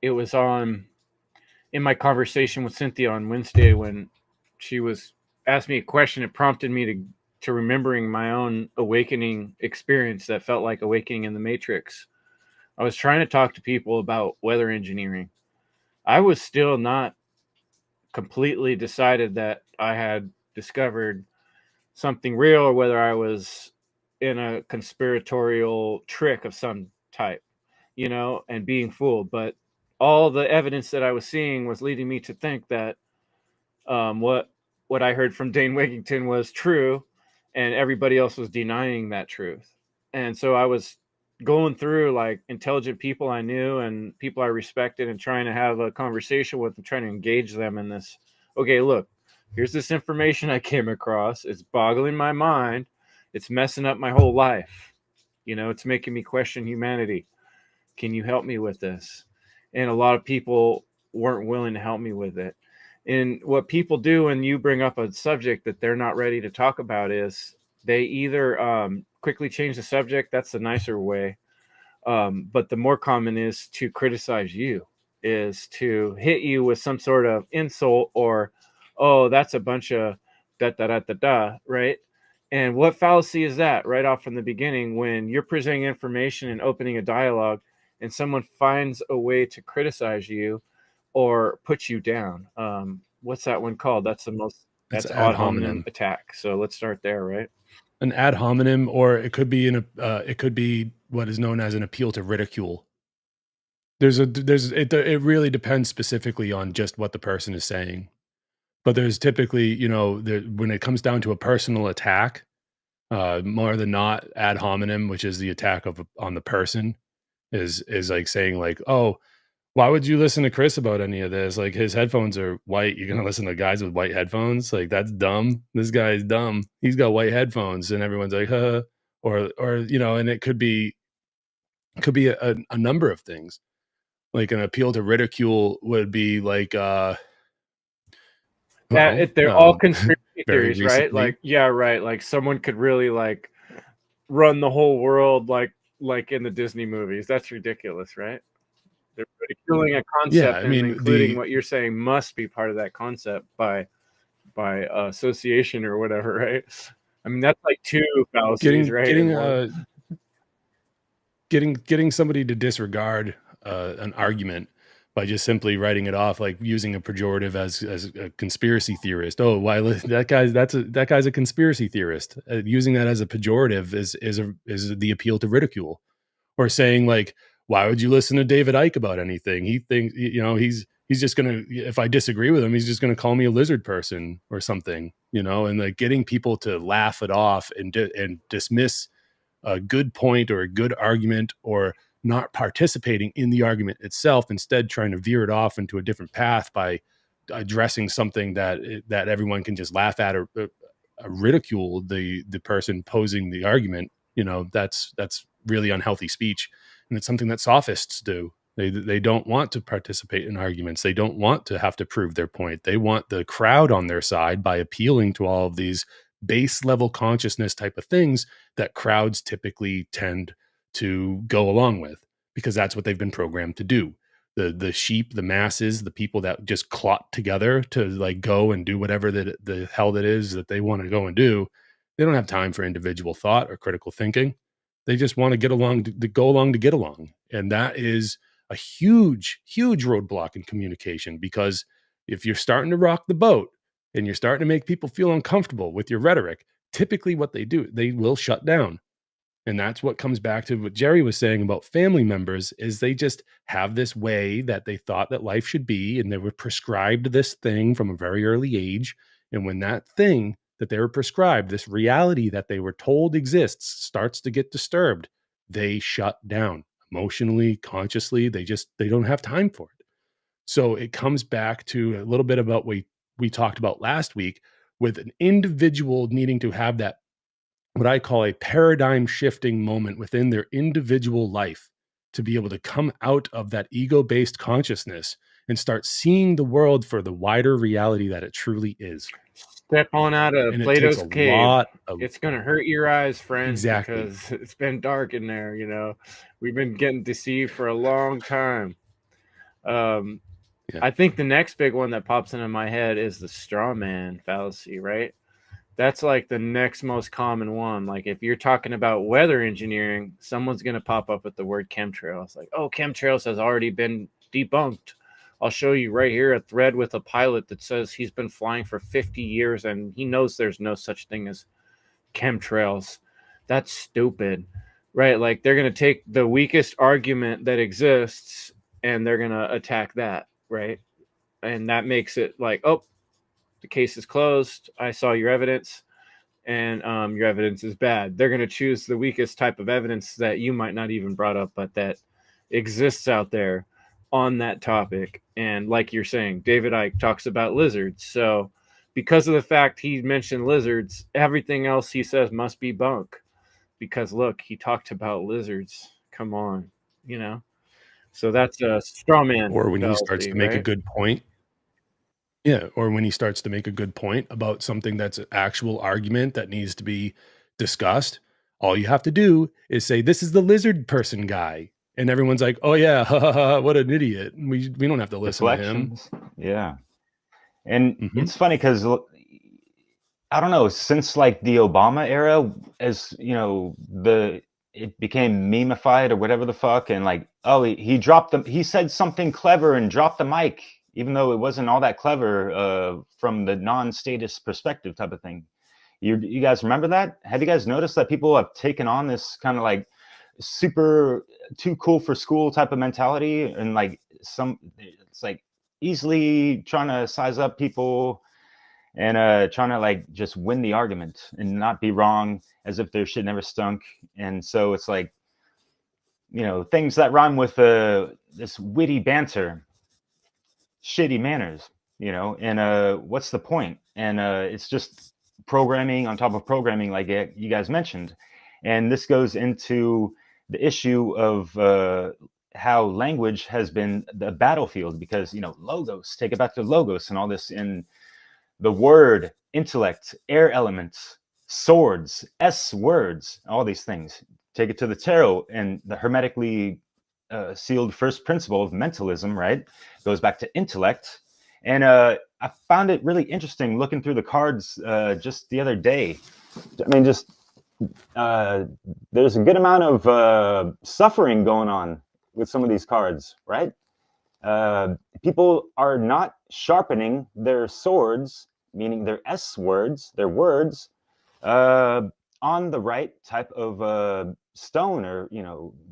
It was in my conversation with Cynthia on Wednesday when she was asked me a question. It prompted me to remembering my own awakening experience that felt like awakening in the Matrix. I was trying to talk to people about weather engineering. I was still not completely decided that I had discovered something real or whether I was in a conspiratorial trick of some type, and being fooled. But all the evidence that I was seeing was leading me to think that what I heard from Dane Wigington was true, and everybody else was denying that truth. And so I was going through like intelligent people I knew and people I respected and trying to have a conversation with them, trying to engage them in this. Okay, look, here's this information I came across. It's boggling my mind. It's messing up my whole life. It's making me question humanity. Can you help me with this? And a lot of people weren't willing to help me with it. And what people do when you bring up a subject that they're not ready to talk about is they either quickly change the subject. That's the nicer way. But the more common is to criticize you, is to hit you with some sort of insult or, oh, that's a bunch of da da da da da, right? And what fallacy is that right off from the beginning when you're presenting information and opening a dialogue and someone finds a way to criticize you or put you down? What's that one called? That's It's that's ad ad hominem hominem. attack. So let's start there, right? An ad hominem, or it could be what is known as an appeal to ridicule. It really depends specifically on just what the person is saying. But there's typically, when it comes down to a personal attack, more than not ad hominem, which is the attack on the person, is like saying like, oh, why would you listen to Chris about any of this? Like, his headphones are white. You're gonna listen to guys with white headphones? Like, that's dumb. This guy is dumb. He's got white headphones, and everyone's like, huh. Or and it could be a number of things. Like an appeal to ridicule would be like, they're all conspiracy very theories, right? recently. Like, yeah, right. Like someone could really like run the whole world like in the Disney movies. That's ridiculous, right? They're ridiculing a concept, I and mean, including what you're saying must be part of that concept by association or whatever, right? I mean, that's like two fallacies, right? getting somebody to disregard an argument by just simply writing it off, like using a pejorative as a conspiracy theorist. Oh, why that guy's a conspiracy theorist. Using that as a pejorative is the appeal to ridicule. Or saying like, why would you listen to David Icke about anything? He thinks, he's just gonna, if I disagree with him, he's just gonna call me a lizard person or something, and like getting people to laugh it off and dismiss a good point or a good argument, or not participating in the argument itself, instead trying to veer it off into a different path by addressing something that everyone can just laugh at or ridicule the person posing the argument. That's really unhealthy speech, and it's something that sophists do. They don't want to participate in arguments. They don't want to have to prove their point. They want the crowd on their side by appealing to all of these base level consciousness type of things that crowds typically tend to go along with, because that's what they've been programmed to do. The sheep, the masses, the people that just clot together to like go and do whatever the hell that is that they want to go and do. They don't have time for individual thought or critical thinking. They just want to get along to go along to get along. And that is a huge, huge roadblock in communication, because if you're starting to rock the boat and you're starting to make people feel uncomfortable with your rhetoric, typically what they do, they will shut down. And that's what comes back to what Jerry was saying about family members, is they just have this way that they thought that life should be, and they were prescribed this thing from a very early age. And when that thing that they were prescribed, this reality that they were told exists, starts to get disturbed, they shut down emotionally, consciously. They don't have time for it. So it comes back to a little bit about what we talked about last week, with an individual needing to have that, what I call a paradigm shifting moment within their individual life, to be able to come out of that ego-based consciousness and start seeing the world for the wider reality that it truly is. Step on out of And it Plato's takes a cave. lot of, It's going to hurt your eyes, friend, exactly, because it's been dark in there. We've been getting deceived for a long time. I think the next big one that pops into my head is the straw man fallacy, right? That's like the next most common one. Like if you're talking about weather engineering, someone's going to pop up with the word chemtrails. Like, oh, chemtrails has already been debunked. I'll show you right here a thread with a pilot that says he's been flying for 50 years and he knows there's no such thing as chemtrails. That's stupid, right? Like they're going to take the weakest argument that exists and they're going to attack that, right? And that makes it like, oh, the case is closed. I saw your evidence, and your evidence is bad. They're going to choose the weakest type of evidence that you might not even brought up, but that exists out there on that topic. And like you're saying, David Icke talks about lizards. So because of the fact he mentioned lizards, everything else he says must be bunk. Because look, he talked about lizards. Come on, So that's a straw man. Or when fallacy, he starts to make a good point. Yeah, or when he starts to make a good point about something that's an actual argument that needs to be discussed, all you have to do is say, "This is the lizard person guy," and everyone's like, "Oh yeah, ha, ha, ha, what an idiot." We don't have to listen to him. Yeah, and it's funny because I don't know, since like the Obama era, as it became memeified or whatever the fuck, and like, oh, he said something clever and dropped the mic, even though it wasn't all that clever from the non-statist perspective type of thing. You guys remember that? Have you guys noticed that people have taken on this kind of like super too cool for school type of mentality, and like it's like easily trying to size up people, and trying to like just win the argument and not be wrong, as if their shit never stunk. And so it's like, things that rhyme with this witty banter, shitty manners, and what's the point? And it's just programming on top of programming, like you guys mentioned. And this goes into the issue of how language has been the battlefield, because logos, take it back to logos and all this, in the word, intellect, air elements, swords, s words, all these things. Take it to the tarot and the hermetically sealed first principle of mentalism, right? Goes back to intellect. And I found it really interesting looking through the cards just the other day. I mean, just there's a good amount of suffering going on with some of these cards, right? People are not sharpening their swords, meaning their S words, their words, on the right type of stone, or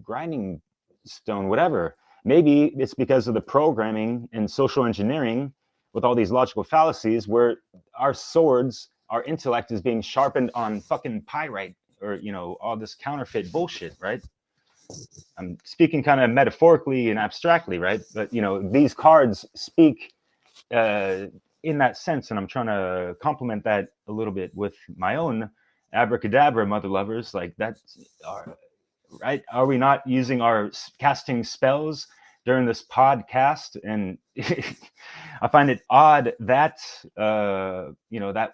grinding stone, whatever. Maybe it's because of the programming and social engineering with all these logical fallacies, where our swords, our intellect is being sharpened on fucking pyrite, or all this counterfeit bullshit, right? I'm speaking kind of metaphorically and abstractly, right? But these cards speak in that sense, and I'm trying to complement that a little bit with my own abracadabra, mother lovers. Like, that's right. Are we not using our casting spells during this podcast? And I find it odd that that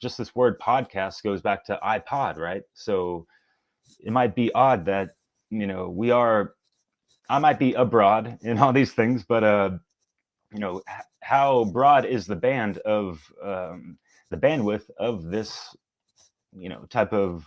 just this word podcast goes back to iPod, right? So it might be odd that I might be abroad in all these things, but how broad is the band of the bandwidth of this type of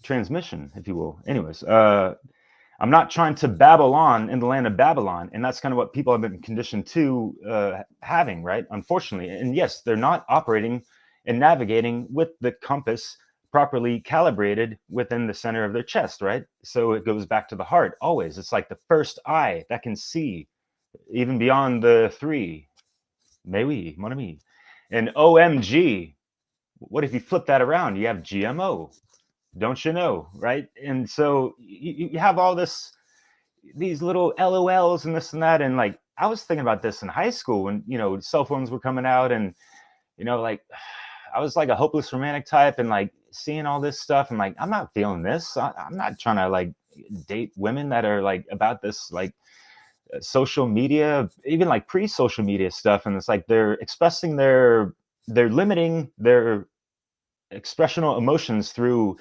transmission, if you will. Anyways, I'm not trying to babble on in the land of Babylon, and that's kind of what people have been conditioned to having, right? Unfortunately. And yes, they're not operating and navigating with the compass properly calibrated within the center of their chest, right? So it goes back to the heart always. It's like the first eye that can see even beyond the three. Mais oui, mon ami. And OMG, what if you flip that around? You have GMO, don't you know, right? And so you have all these little LOLs and this and that. And like, I was thinking about this in high school when, cell phones were coming out, and, like, I was like a hopeless romantic type, and like seeing all this stuff, and like, I'm not feeling this. I'm not trying to like date women that are like about this, like, social media, even like pre-social media stuff. And it's like they're expressing they're limiting their expressional emotions through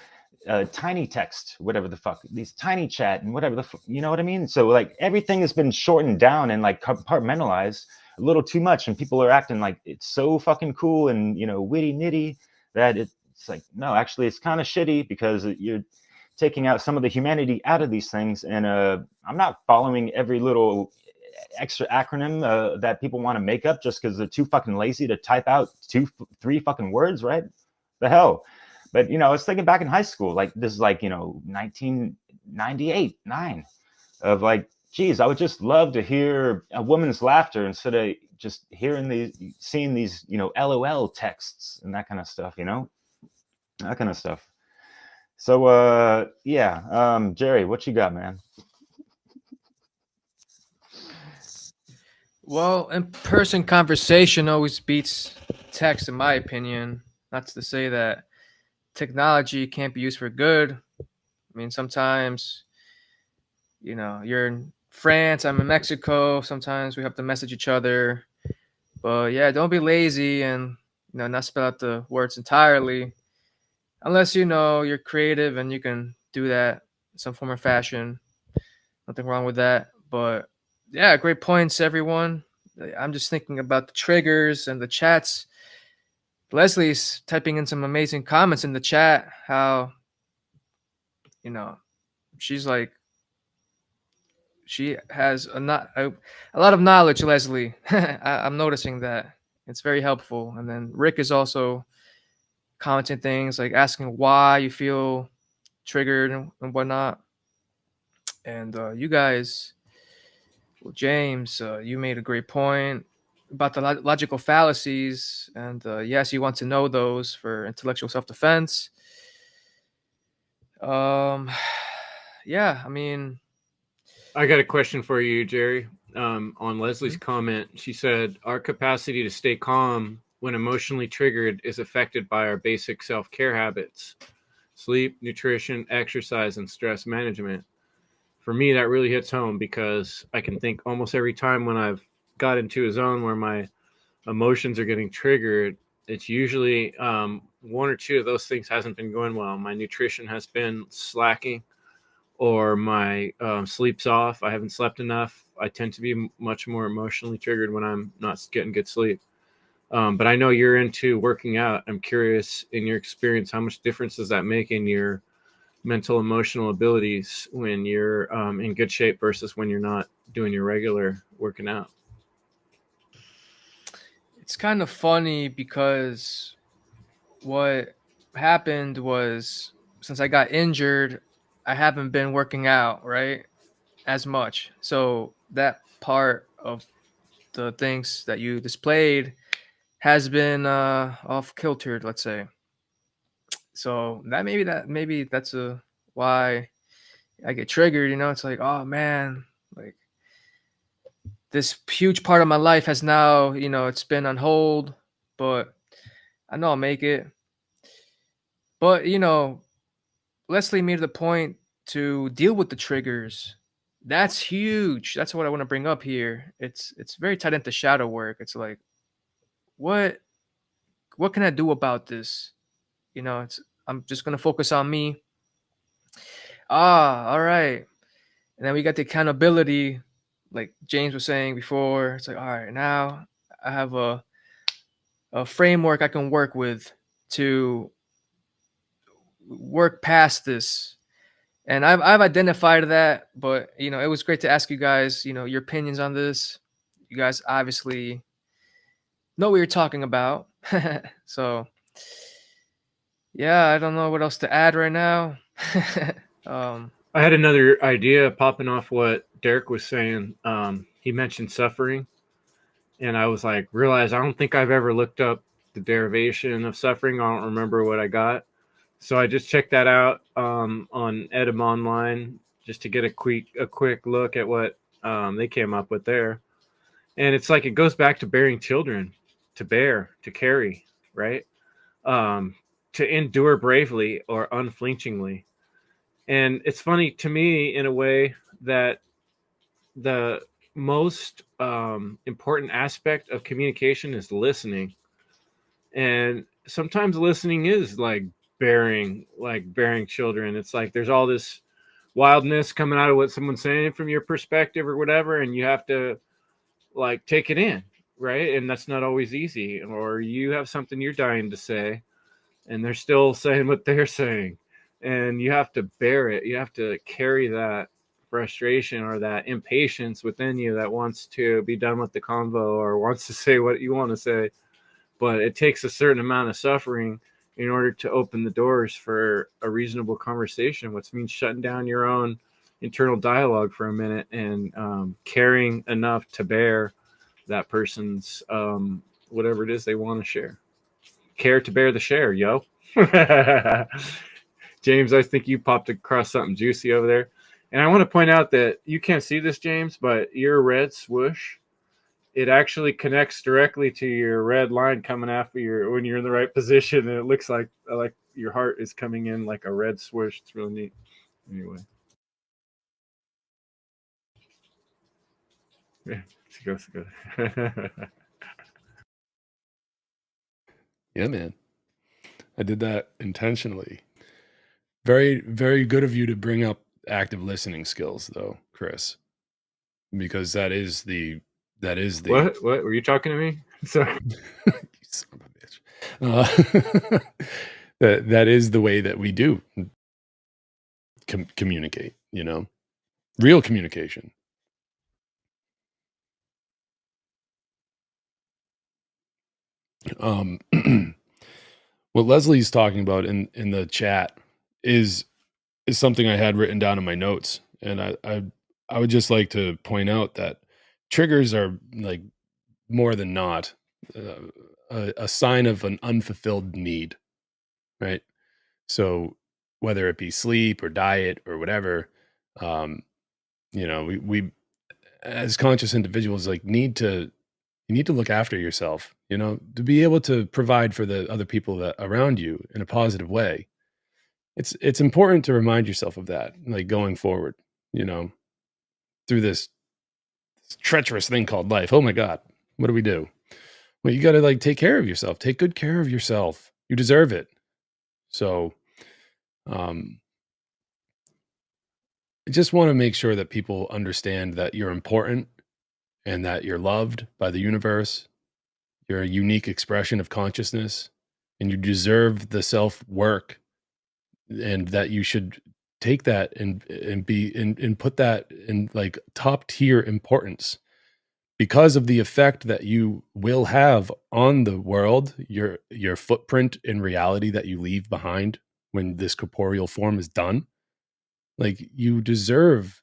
tiny text, whatever the fuck, these tiny chat and whatever you know what I mean? So like everything has been shortened down and like compartmentalized a little too much, and people are acting like it's so fucking cool and witty nitty that it's like, no, actually it's kind of shitty, because you're taking out some of the humanity out of these things. And I'm not following every little extra acronym that people want to make up just because they're too fucking lazy to type out 2-3 fucking words, right? The hell. But I was thinking back in high school, like this is like 1998, 9, of like, geez, I would just love to hear a woman's laughter instead of just seeing these LOL texts and that kind of stuff, that kind of stuff. So Jerry, what you got, man? Well, in-person conversation always beats text, in my opinion. Not to say that technology can't be used for good. I mean, sometimes, you're in France, I'm in Mexico. Sometimes we have to message each other. But yeah, don't be lazy and not spell out the words entirely, unless you're creative and you can do that in some form or fashion. Nothing wrong with that. But yeah, great points, everyone. I'm just thinking about the triggers and the chats. Leslie's typing in some amazing comments in the chat. How, she's like, she has a lot of knowledge, Leslie. I'm noticing that. It's very helpful. And then Rick is also commenting things, like asking why you feel triggered and whatnot. And you guys, well, James, you made a great point. about the logical fallacies, and yes, you want to know those for intellectual self-defense. Yeah, I mean, I got a question for you, Jerry. On Leslie's comment, she said, our capacity to stay calm when emotionally triggered is affected by our basic self-care habits: sleep, nutrition, exercise, and stress management. For me, that really hits home because I can think almost every time when I've got into a zone where my emotions are getting triggered, it's usually one or two of those things hasn't been going well. My nutrition has been slacking, or my sleep's off. I haven't slept enough. I tend to be much more emotionally triggered when I'm not getting good sleep. But I know you're into working out. I'm curious, in your experience, how much difference does that make in your mental emotional abilities when you're in good shape versus when you're not doing your regular working out? it's kind of funny because what happened was, since I got injured, I haven't been working out, right, as much. So that part of the things that you displayed has been off kiltered, let's say. So maybe that's a why I get triggered. It's like, oh man, like this huge part of my life has now, it's been on hold, but I know I'll make it. But Leslie made the point to deal with the triggers. That's huge. That's what I want to bring up here. It's very tied into shadow work. It's like, what what can I do about this? I'm just gonna focus on me. All right. And then we got the accountability, like James was saying before. It's like, all right, now I have a framework I can work with to work past this. And I've identified that, but it was great to ask you guys, your opinions on this. You guys obviously know what you're talking about. So yeah, I don't know what else to add right now. I had another idea popping off what Derek was saying. He mentioned suffering, and I was like, realize I don't think I've ever looked up the derivation of suffering. I don't remember what I got. So I just checked that out on Edom Online just to get a quick look at what they came up with there. And it's like it goes back to bearing children, to bear, to carry, right? To endure bravely or unflinchingly. And it's funny to me in a way that the most important aspect of communication is listening. And sometimes listening is like bearing children. It's like there's all this wildness coming out of what someone's saying from your perspective or whatever, and you have to like take it in, right? And that's not always easy. Or you have something you're dying to say, and they're still saying what they're saying, and you have to bear it. You have to carry that frustration or that impatience within you that wants to be done with the convo or wants to say what you want to say. But it takes a certain amount of suffering in order to open the doors for a reasonable conversation, which means shutting down your own internal dialogue for a minute and caring enough to bear that person's whatever it is they want to share. Care to bear the share, yo. James, I think you popped across something juicy over there. And I want to point out that you can't see this, James, but your red swoosh, it actually connects directly to your red line coming after when you're in the right position. And it looks like your heart is coming in like a red swoosh. It's really neat. Anyway. Yeah, it's good. Yeah, man. I did that intentionally. Very, very good of you to bring up active listening skills, though, Chris, because that is the What were you talking to me? Sorry. You son of a bitch. That is the way that we do communicate. Real communication. What Leslie's talking about in the chat is something I had written down in my notes, and I would just like to point out that triggers are like more than not a sign of an unfulfilled need, right? So whether it be sleep or diet or whatever, we as conscious individuals need to you need to look after yourself, to be able to provide for the other people that around you in a positive way. It's important to remind yourself of that, like going forward, through this treacherous thing called life. Oh my God, what do we do? Well, you got to take care of yourself. Take good care of yourself. You deserve it. So, um, I just want to make sure that people understand that you're important and that you're loved by the universe. You're a unique expression of consciousness, and you deserve the self work, and that you should take that and put that in top tier importance because of the effect that you will have on the world, your footprint in reality that you leave behind when this corporeal form is done. You deserve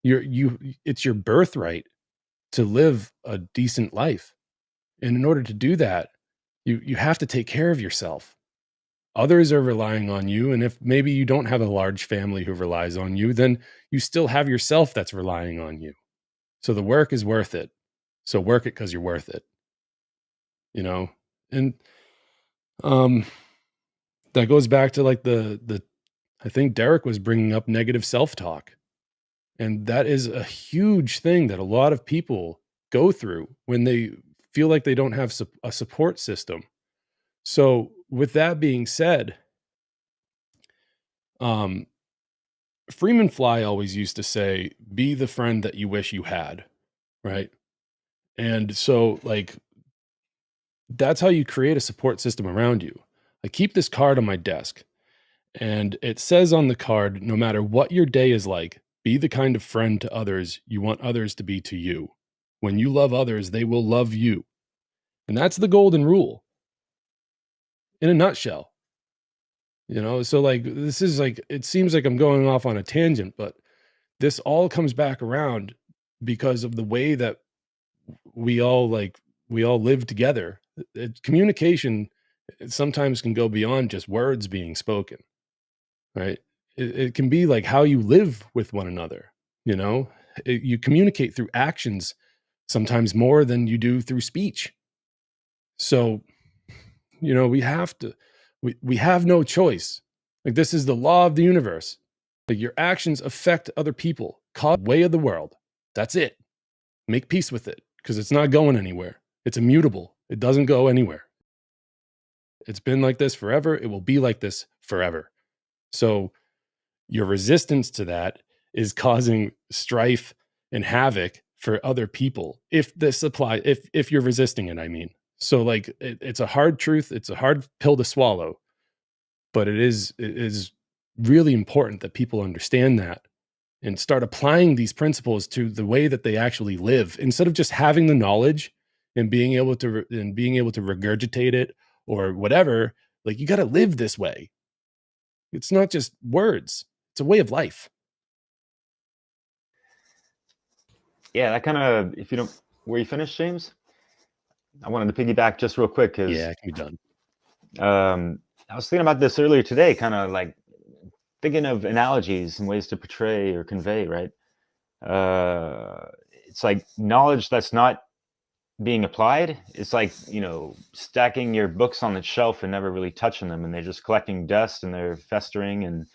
it's your birthright to live a decent life. And in order to do that, you have to take care of yourself. Others are relying on you, and if maybe you don't have a large family who relies on you, then you still have yourself that's relying on you. So the work is worth it. So work it because you're worth it. And that goes back to the I think Derek was bringing up negative self-talk. And that is a huge thing that a lot of people go through when they feel like they don't have a support system. So with that being said, Freeman Fly always used to say, be the friend that you wish you had. Right. And so that's how you create a support system around you. I keep this card on my desk, and it says on the card, no matter what your day is like, be the kind of friend to others you want others to be to you. When you love others, they will love you. And that's the golden rule in a nutshell. So this is it seems like I'm going off on a tangent, but this all comes back around because of the way that we all live together. Communication sometimes can go beyond just words being spoken, right? It can be how you live with one another. You communicate through actions sometimes more than you do through speech. So we have to we have no choice. This is the law of the universe. Your actions affect other people, cause way of the world. That's it. Make peace with it, because it's not going anywhere. It's immutable. It doesn't go anywhere. It's been like this forever. It will be like this forever. So your resistance to that is causing strife and havoc for other people. If this applies, if you're resisting it, I mean. So it's a hard truth. It's a hard pill to swallow, but it is really important that people understand that and start applying these principles to the way that they actually live, instead of just having the knowledge and being able to regurgitate it or whatever. You got to live this way. It's not just words. It's a way of life. Yeah, that kind of, if you don't, were you finished, James? I wanted to piggyback just real quick because yeah, it can be done. I was thinking about this earlier today, kind of thinking of analogies and ways to portray or convey, right? It's knowledge that's not being applied. It's stacking your books on the shelf and never really touching them, and they're just collecting dust and they're festering, and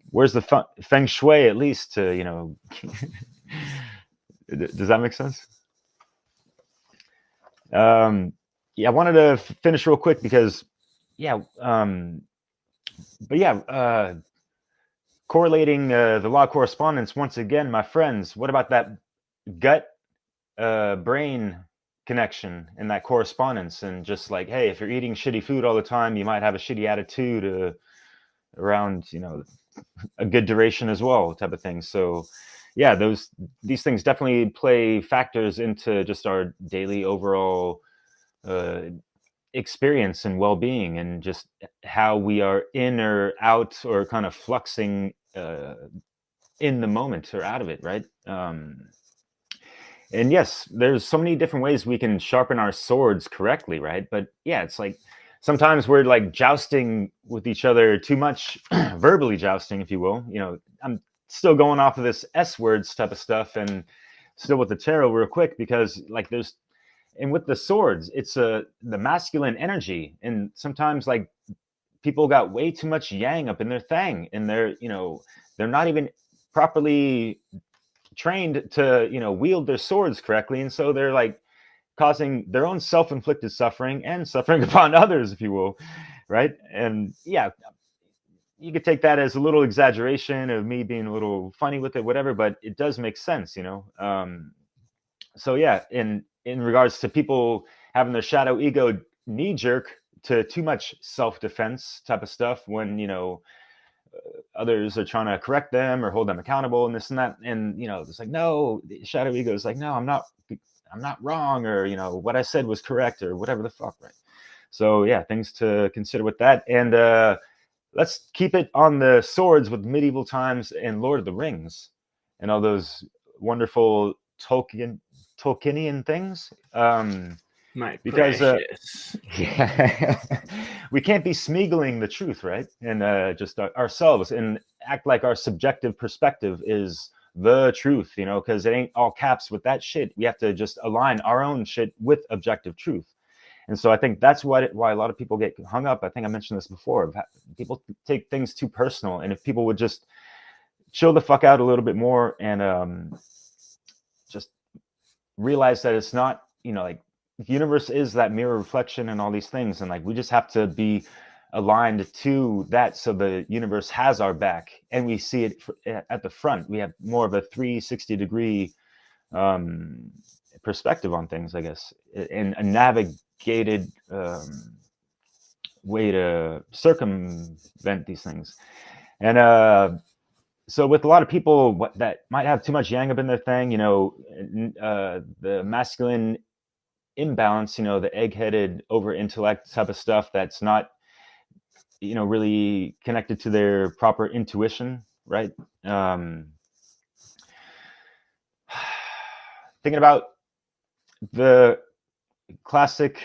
where's the feng shui at least to does that make sense? Yeah, I wanted to finish real quick because correlating the law of correspondence once again, my friends. What about that gut brain connection and that correspondence? And just hey, if you're eating shitty food all the time, you might have a shitty attitude around a good duration as well, type of thing. So yeah, these things definitely play factors into just our daily overall experience and well-being, and just how we are in or out or kind of fluxing in the moment or out of it, right? And yes, there's so many different ways we can sharpen our swords correctly, right? But yeah, it's like sometimes we're like jousting with each other too much, verbally jousting, if you will. You know, I'm still going off of this S words type of stuff, and still with the tarot real quick, because like there's, and with the swords, it's the masculine energy, and sometimes like people got way too much yang up in their thing, and they're, you know, they're not even properly trained to, you know, wield their swords correctly, and so they're like causing their own self-inflicted suffering and suffering upon others, if you will, right? And yeah, you could take that as a little exaggeration of me being a little funny with it, whatever, but it does make sense, you know. So yeah, in regards to people having their shadow ego knee jerk to too much self-defense type of stuff, when, you know, others are trying to correct them or hold them accountable and this and that, and, you know, it's like, no, the shadow ego is like, no, I'm not wrong, or, you know, what I said was correct, or whatever the fuck, right? So yeah, things to consider with that. And let's keep it on the swords with medieval times and Lord of the Rings and all those wonderful Tolkienian things. My Because precious. yeah, we can't be smeagling the truth, right? And just ourselves, and act like our subjective perspective is the truth, you know, because it ain't all caps with that shit. We have to just align our own shit with objective truth. And so I think that's why a lot of people get hung up. I think I mentioned this before. People take things too personal, and if people would just chill the fuck out a little bit more, and just realize that it's not, you know, like the universe is that mirror reflection and all these things, and like we just have to be aligned to that, so the universe has our back and we see it at the front. We have more of a 360-degree perspective on things, I guess, and a navigated way to circumvent these things. And so with a lot of people that might have too much yang up in their thing, you know, the masculine imbalance, you know, the egg-headed over intellect type of stuff that's not, you know, really connected to their proper intuition, right? Thinking about the classic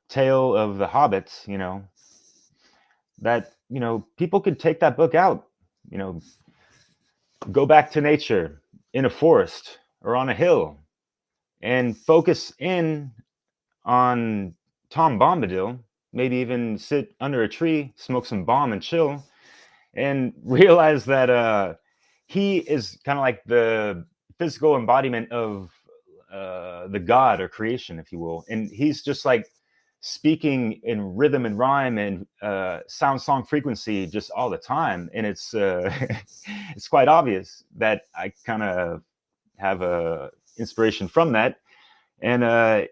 tale of the Hobbit, you know, that, you know, people could take that book out, you know, go back to nature in a forest or on a hill and focus in on Tom Bombadil, maybe even sit under a tree, smoke some bomb and chill, and realize that he is kind of like the physical embodiment of the god or creation, if you will. And he's just like speaking in rhythm and rhyme and sound song frequency just all the time. And it's it's quite obvious that I kind of have a inspiration from that. And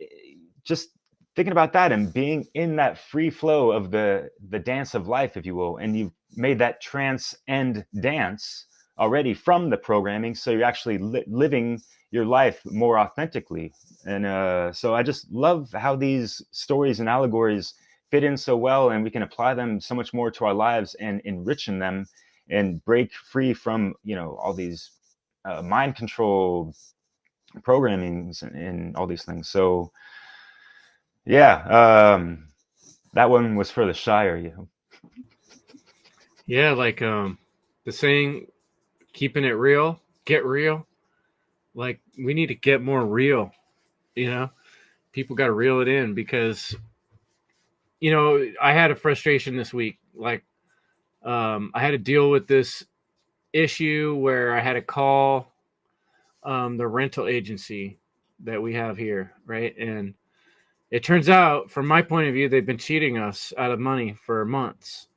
just thinking about that and being in that free flow of the dance of life, if you will, and you've made that trance and dance already from the programming, so you're actually living your life more authentically. And so I just love how these stories and allegories fit in so well, and we can apply them so much more to our lives and enrichen them and break free from, you know, all these mind control programmings and all these things. So yeah, that one was for the Shire, you know. Yeah, like the saying, keeping it real, get real. Like we need to get more real, you know. People got to reel it in, because, you know, I had a frustration this week. Like I had to deal with this issue where I had to call the rental agency that we have here, right? And it turns out, from my point of view, they've been cheating us out of money for months.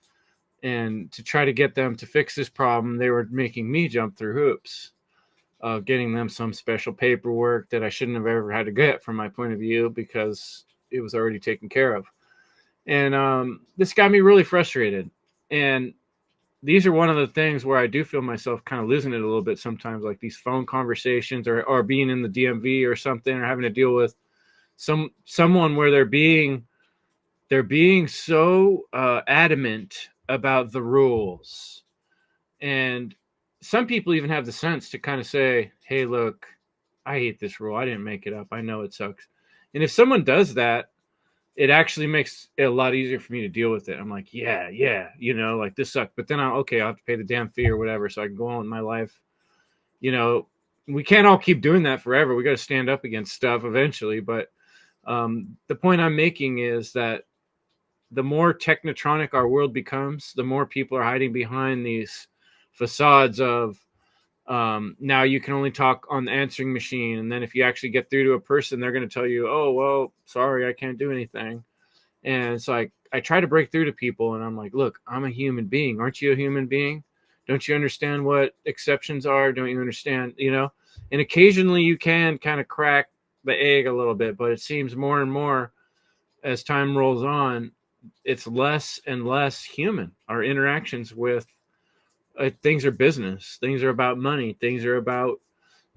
And to try to get them to fix this problem, they were making me jump through hoops of getting them some special paperwork that I shouldn't have ever had to get, from my point of view, because it was already taken care of. And this got me really frustrated. And these are one of the things where I do feel myself kind of losing it a little bit sometimes, like these phone conversations, or being in the DMV or something, or having to deal with someone where they're being so adamant about the rules. And some people even have the sense to kind of say, hey, look, I hate this rule. I didn't make it up. I know it sucks. And if someone does that, it actually makes it a lot easier for me to deal with it. I'm like, yeah, like this sucks. But then I'll have to pay the damn fee or whatever so I can go on with my life. We can't all keep doing that forever. We got to stand up against stuff eventually. But the point I'm making is that the more technotronic our world becomes, the more people are hiding behind these facades of now you can only talk on the answering machine. And then if you actually get through to a person, they're going to tell you, oh, well, sorry, I can't do anything. And so I try to break through to people and I'm like, look, I'm a human being. Aren't you a human being? Don't you understand what exceptions are? Don't you understand, And occasionally you can kind of crack the egg a little bit, but it seems more and more as time rolls on, it's less and less human. Our interactions with things are business. Things are about money. Things are about,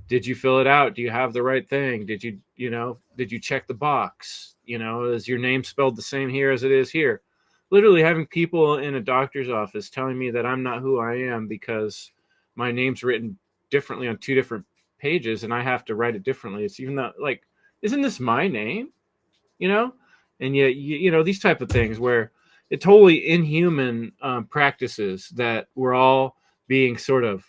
did you fill it out? Do you have the right thing? Did you check the box? Is your name spelled the same here as it is here? Literally having people in a doctor's office telling me that I'm not who I am because my name's written differently on 2 different pages and I have to write it differently. It's even not like, isn't this my name? And yet, these type of things where it's totally inhuman practices that we're all being sort of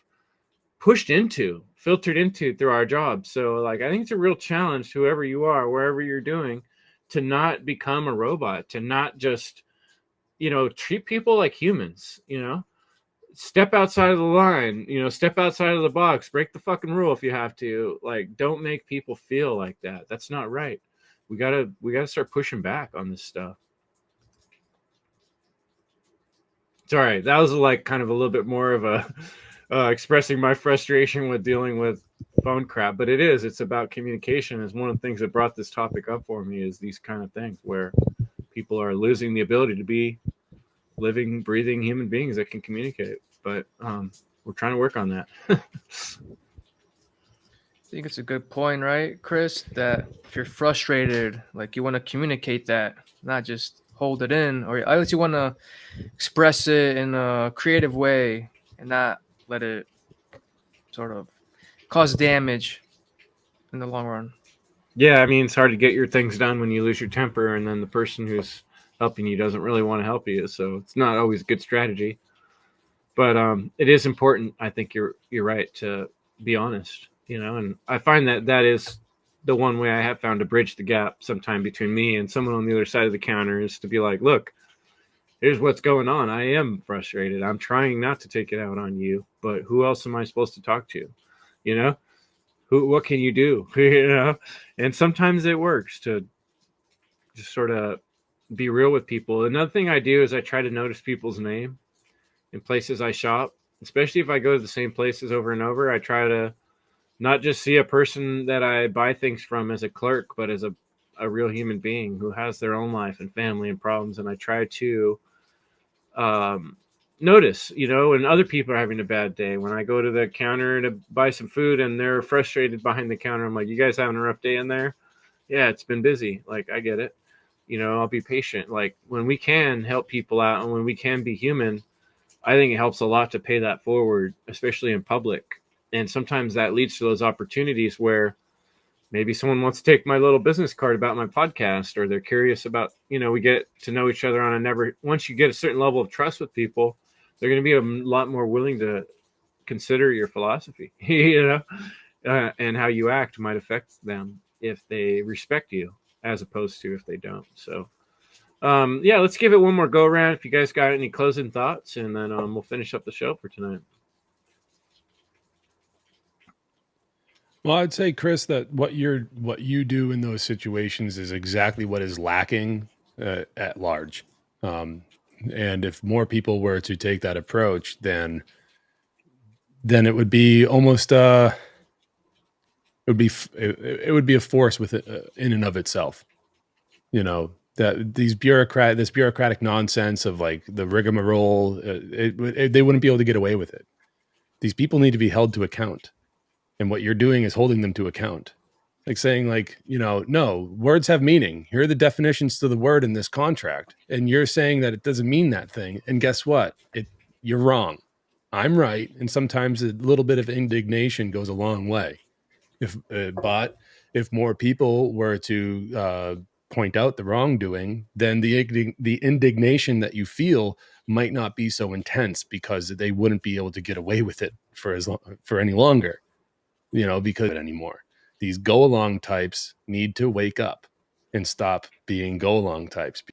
filtered into through our jobs. So like, I think it's a real challenge to whoever you are, wherever you're doing, to not become a robot, to not just, treat people like humans, step outside of the line, step outside of the box, break the fucking rule if you have to. Like, don't make people feel like that. That's not right. We gotta start pushing back on this stuff. Sorry, that was like kind of a little bit more of a expressing my frustration with dealing with phone crap, but it's about communication. Is one of the things that brought this topic up for me, is these kind of things where people are losing the ability to be living, breathing human beings that can communicate. But we're trying to work on that. I think it's a good point, right, Chris? That if you're frustrated, like you want to communicate that, not just hold it in, or at least you want to express it in a creative way and not let it sort of cause damage in the long run. Yeah, I mean, it's hard to get your things done when you lose your temper, and then the person who's helping you doesn't really want to help you. So it's not always a good strategy. But it is important. I think you're right to be honest. And I find that is the one way I have found to bridge the gap sometime between me and someone on the other side of the counter, is to be like, look, here's what's going on. I am frustrated. I'm trying not to take it out on you, but who else am I supposed to talk to? What can you do? And sometimes it works to just sort of be real with people. Another thing I do is I try to notice people's name in places I shop, especially if I go to the same places over and over. I try to not just see a person that I buy things from as a clerk, but as a real human being who has their own life and family and problems. And I try to notice, when other people are having a bad day. When I go to the counter to buy some food and they're frustrated behind the counter, I'm like, you guys having a rough day in there? Yeah, it's been busy. Like, I get it. I'll be patient. Like, when we can help people out and when we can be human, I think it helps a lot to pay that forward, especially in public. And sometimes that leads to those opportunities where maybe someone wants to take my little business card about my podcast, or they're curious about, we get to know each other once you get a certain level of trust with people, they're going to be a lot more willing to consider your philosophy, and how you act might affect them if they respect you as opposed to if they don't. So, let's give it one more go around. If you guys got any closing thoughts, and then we'll finish up the show for tonight. Well, I'd say, Chris, that what you do in those situations is exactly what is lacking at large. And if more people were to take that approach, then it would be almost it would be a force in and of itself. That this bureaucratic nonsense of like the rigmarole, they wouldn't be able to get away with it. These people need to be held to account. And what you're doing is holding them to account. Like saying no, words have meaning. Here are the definitions to the word in this contract. And you're saying that it doesn't mean that thing. And guess what? You're wrong. I'm right. And sometimes a little bit of indignation goes a long way. But if more people were to point out the wrongdoing, then the indignation that you feel might not be so intense, because they wouldn't be able to get away with it for any longer, because anymore. These go along types need to wake up and stop being go along types,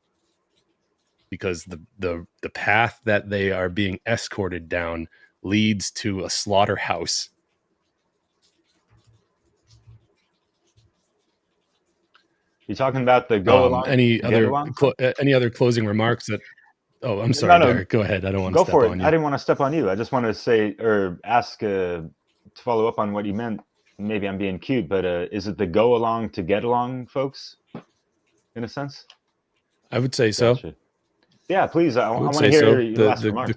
because the path that they are being escorted down leads to a slaughterhouse. You're talking about the go along. Any other closing remarks that? Oh, I'm sorry, No. Derek. Go ahead. I don't want Go to for step it. on you. I didn't want to step on you. I just want to say or ask to follow up on what you meant. Maybe I'm being cute, but is it the go along to get along, folks? In a sense, I would say so. Gotcha. Yeah, please. I want to say hear so. your last remarks.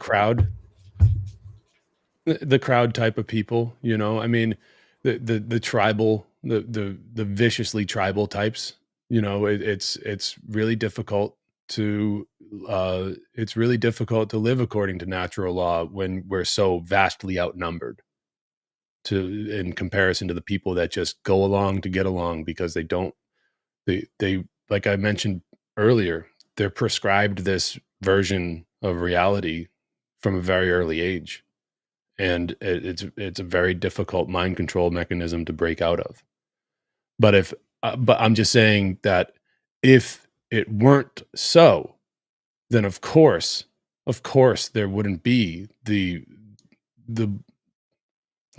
The crowd type of people. I mean, the tribal, the viciously tribal types. It's really difficult to live according to natural law when we're so vastly outnumbered in comparison to the people that just go along to get along, because they like I mentioned earlier, they're prescribed this version of reality from a very early age, and it's a very difficult mind control mechanism to break out of. But I'm just saying that if it weren't so, then of course there wouldn't be the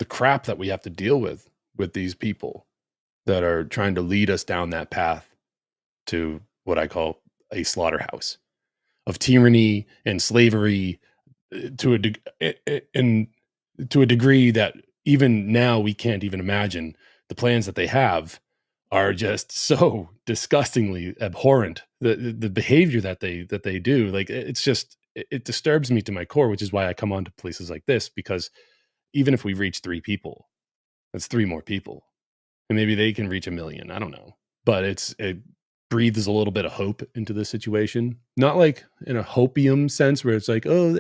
crap that we have to deal with these people that are trying to lead us down that path to what I call a slaughterhouse of tyranny and slavery, to a degree that even now we can't even imagine. The plans that they have are just so disgustingly abhorrent. The behavior that they do, like, it disturbs me to my core, which is why I come on to places like this, because even if we reach 3 people, that's 3 more people, and maybe they can reach 1 million. I don't know, but it breathes a little bit of hope into the situation. Not like in a hopium sense where it's like, oh,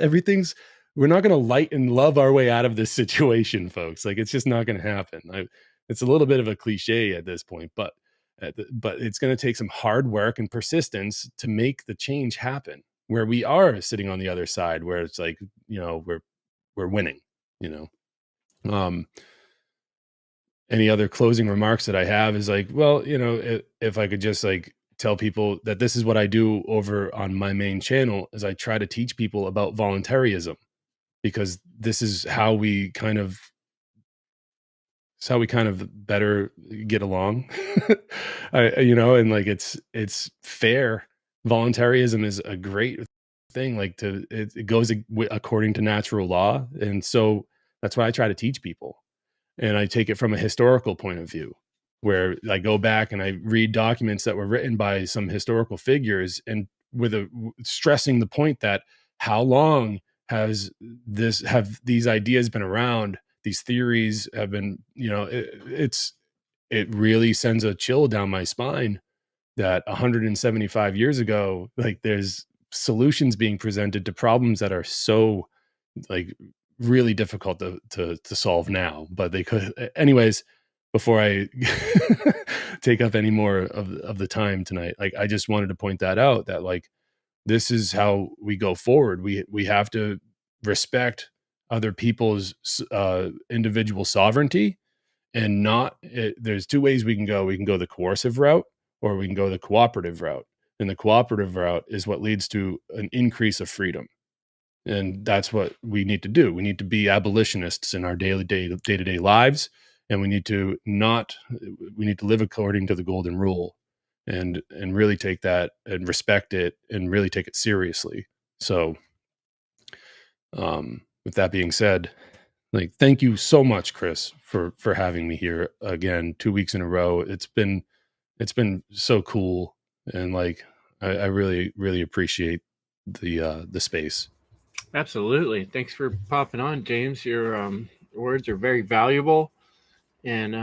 we're not going to light and love our way out of this situation, folks. Like, it's just not going to happen. It's a little bit of a cliche at this point, but it's going to take some hard work and persistence to make the change happen, where we are sitting on the other side, where it's like, we're winning, any other closing remarks that I have is like, well, if I could just like tell people that this is what I do over on my main channel, is I try to teach people about voluntarism, because this is how we kind of better get along. And like, it's fair. Voluntarism is a great thing. Like, it goes according to natural law. And so that's why I try to teach people. And I take it from a historical point of view, where I go back and I read documents that were written by some historical figures, and stressing the point that how long have these ideas been around? These theories have been, it really sends a chill down my spine that 175 years ago, like, there's solutions being presented to problems that are so, like, really difficult to solve now, but they could. Anyways, before I take up any more of the time tonight, like, I just wanted to point that out, that like, this is how we go forward. We have to respect other people's individual sovereignty, and there's 2 ways we can go. We can go the coercive route, or we can go the cooperative route. And the cooperative route is what leads to an increase of freedom. And that's what we need to do. We need to be abolitionists in our day-to-day lives, and we need to live according to the golden rule, and really take that and respect it, and really take it seriously. So, with that being said, like, thank you so much, Chris, for having me here again 2 weeks in a row. It's been so cool, and like, I really, really appreciate the space. Absolutely. Thanks for popping on, James. Your words are very valuable. And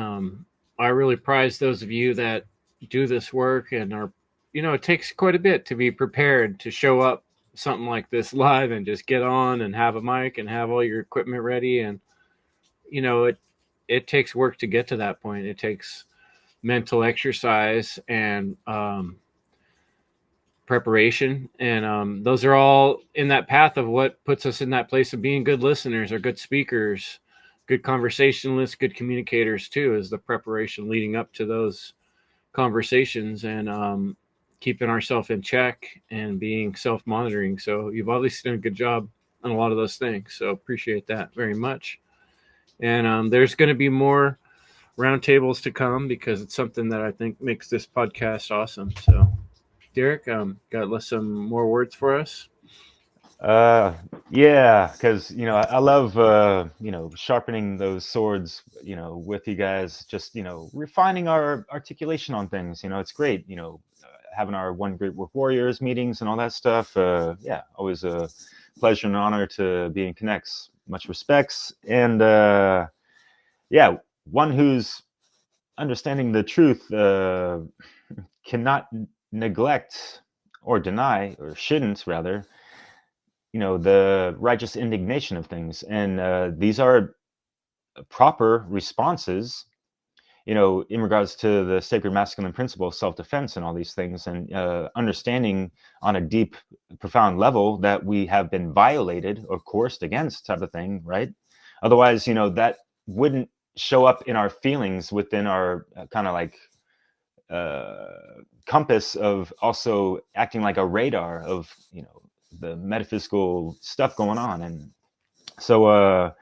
I really prize those of you that do this work and are, it takes quite a bit to be prepared to show up something like this live and just get on and have a mic and have all your equipment ready. And, it takes work to get to that point. It takes mental exercise and preparation, and those are all in that path of what puts us in that place of being good listeners or good speakers, good conversationalists, good communicators too, is the preparation leading up to those conversations, and keeping ourselves in check and being self-monitoring. So you've obviously done a good job on a lot of those things, so appreciate that very much. And there's going to be more roundtables to come because it's something that I think makes this podcast awesome. So Derek, got some more words for us? Yeah, because I love sharpening those swords with you guys, just refining our articulation on things. It's great, having our One Great Work Warriors meetings and all that stuff. Yeah, always a pleasure and honor to be in Connects. Much respects. And yeah, one who's understanding the truth cannot neglect or deny, or shouldn't rather, the righteous indignation of things. And these are proper responses, in regards to the sacred masculine principle of self-defense and all these things, and understanding on a deep, profound level that we have been violated or coerced against, type of thing, right? Otherwise, that wouldn't show up in our feelings within our kind of like compass of also acting like a radar of the metaphysical stuff going on. And so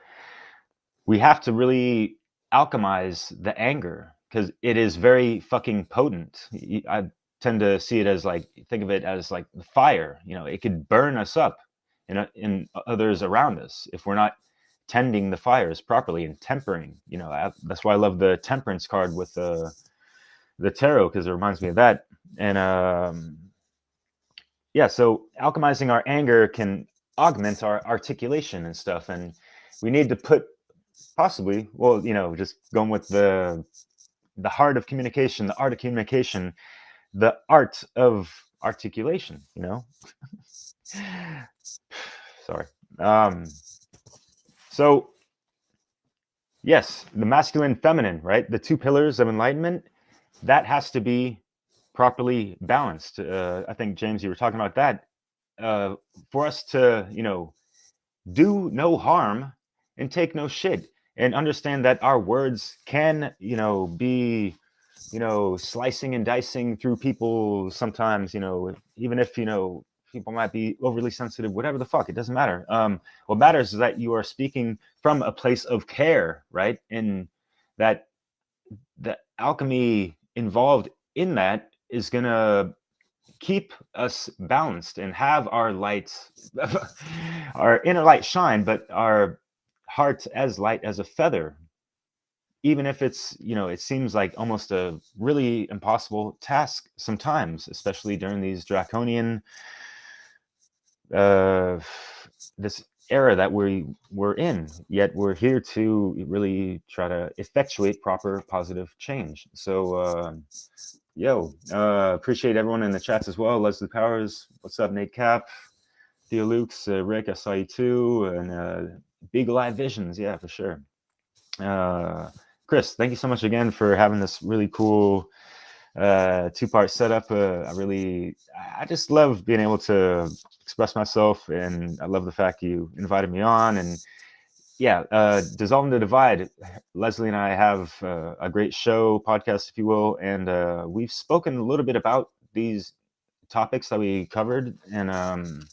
we have to really alchemize the anger, because it is very fucking potent. I tend to see it as like, think of it as like the fire. It could burn us up in others around us if we're not tending the fires properly and tempering. That's why I love the temperance card with the tarot, because it reminds me of that. And yeah, so alchemizing our anger can augment our articulation and stuff. And we need to put possibly, well, just going with the heart of communication, the art of communication, the art of articulation, Sorry. So yes, the masculine, feminine, right? The two pillars of enlightenment, that has to be properly balanced. I think, James, you were talking about that. For us to, do no harm and take no shit, and understand that our words can, be, slicing and dicing through people sometimes, even if, people might be overly sensitive, whatever the fuck, it doesn't matter. What matters is that you are speaking from a place of care, right? And that the alchemy involved in that is gonna keep us balanced and have our lights, our inner light shine, but our heart as light as a feather, even if it's, it seems like almost a really impossible task sometimes, especially during these draconian this era that we're in. Yet we're here to really try to effectuate proper positive change. So appreciate everyone in the chats as well. Leslie Powers, what's up? Nate Cap, Theo Lukes, Rick, I saw you too, and Big Live Visions, yeah, for sure. Chris, thank you so much again for having this really cool two-part setup. I just love being able to express myself, and I love the fact you invited me on. And yeah, Dissolving the Divide, Leslie and I have a great show, podcast, if you will, and we've spoken a little bit about these topics that we covered, and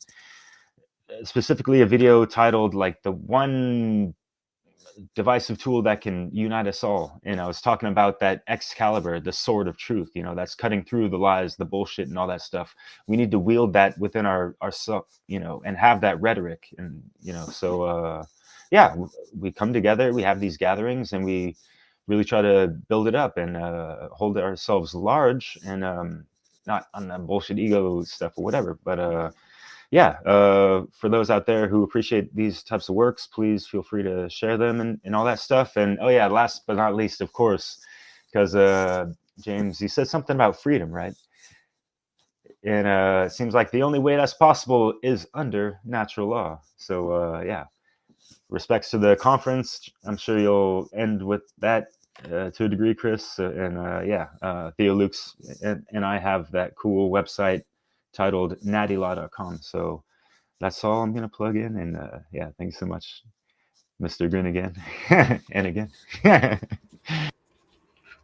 specifically a video titled like the one divisive tool that can unite us all. And I was talking about that Excalibur, the sword of truth, that's cutting through the lies, the bullshit, and all that stuff. We need to wield that within ourselves, and have that rhetoric. And so yeah, we come together, we have these gatherings, and we really try to build it up and hold ourselves large, and not on the bullshit ego stuff or whatever, but yeah, for those out there who appreciate these types of works, please feel free to share them and all that stuff. And oh yeah, last but not least, of course, because James, you said something about freedom, right? And it seems like the only way that's possible is under natural law. So yeah, respects to the conference. I'm sure you'll end with that to a degree, Chris. Theo Lukes and I have that cool website titled nattylaw.com. So that's all I'm going to plug in. And thanks so much, Mr. Grin again and again.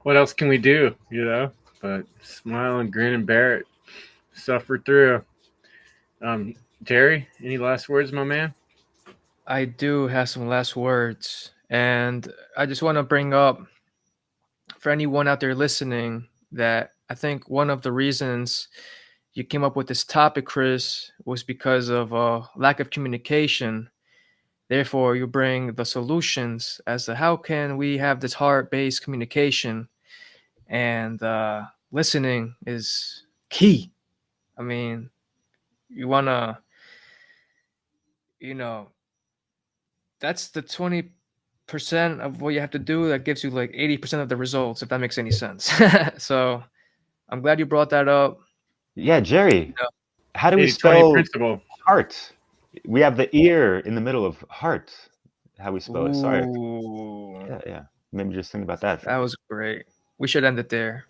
What else can we do, but smile and grin and bear it, suffer through. Terry, any last words, my man? I do have some last words, and I just want to bring up for anyone out there listening that I think one of the reasons you came up with this topic, Chris, was because of lack of communication. Therefore, you bring the solutions as to how can we have this heart-based communication, and listening is key. I mean, you want to, that's the 20% of what you have to do that gives you like 80% of the results, if that makes any sense. So I'm glad you brought that up. Yeah, Jerry, how do we 80-20 spell principle. heart? We have the ear in the middle of heart. How we spell it? Sorry. Ooh, Yeah. Maybe just think about that. that was great. We should end it there.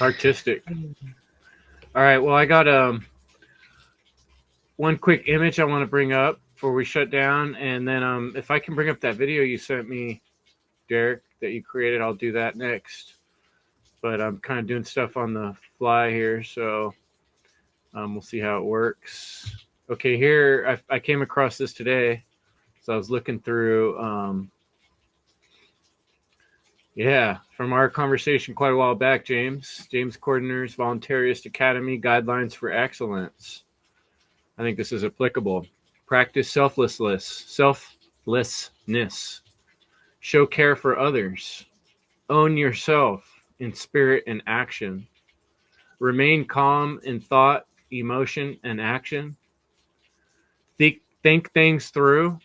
Artistic. All right. Well, I got one quick image I want to bring up before we shut down, and then if I can bring up that video you sent me, Derek, that you created, I'll do that next. But I'm kind of doing stuff on the fly here, so we'll see how it works. Okay, here I came across this today, so I was looking through. From our conversation quite a while back, James Cordiner's Voluntarist Academy Guidelines for Excellence. I think this is applicable. Practice selflessness. Show care for others. Own yourself in spirit and action. Remain calm in thought, emotion, and action. Think things through.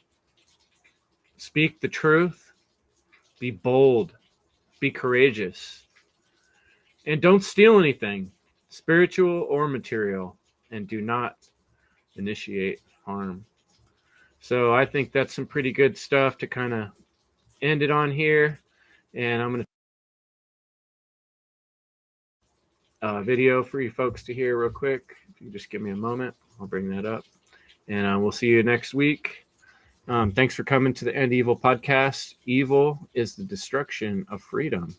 Speak the truth. Be bold. Be courageous. And don't steal anything, spiritual or material, and do not initiate harm. So I think that's some pretty good stuff to kind of end it on here. And I'm going to video for you folks to hear real quick. If you just give me a moment, I'll bring that up. And we'll see you next week. Thanks for coming to the End Evil podcast. Evil is the destruction of freedom.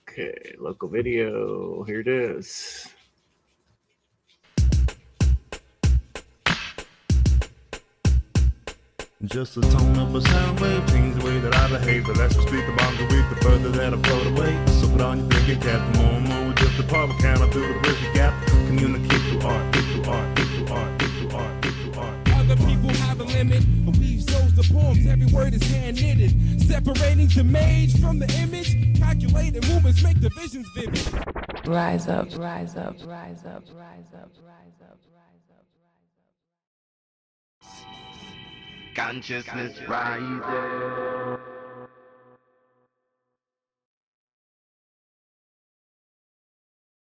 Okay, local video. Here it is. Just the tone of a sound wave, change the way that I behave. The less we speak about the week, the further that I float away. So put on your thinking cap, the more and more we drift apart. We cannot do the bridge the gap. Communicate through art, through art, through art, through art, through art. Other people have a limit, but we shows the poems. Every word is hand knitted, separating the mage from the image. Calculated movements make the visions vivid. Rise up, rise up, rise up, rise up, rise up, rise up, rise up. Consciousness rising.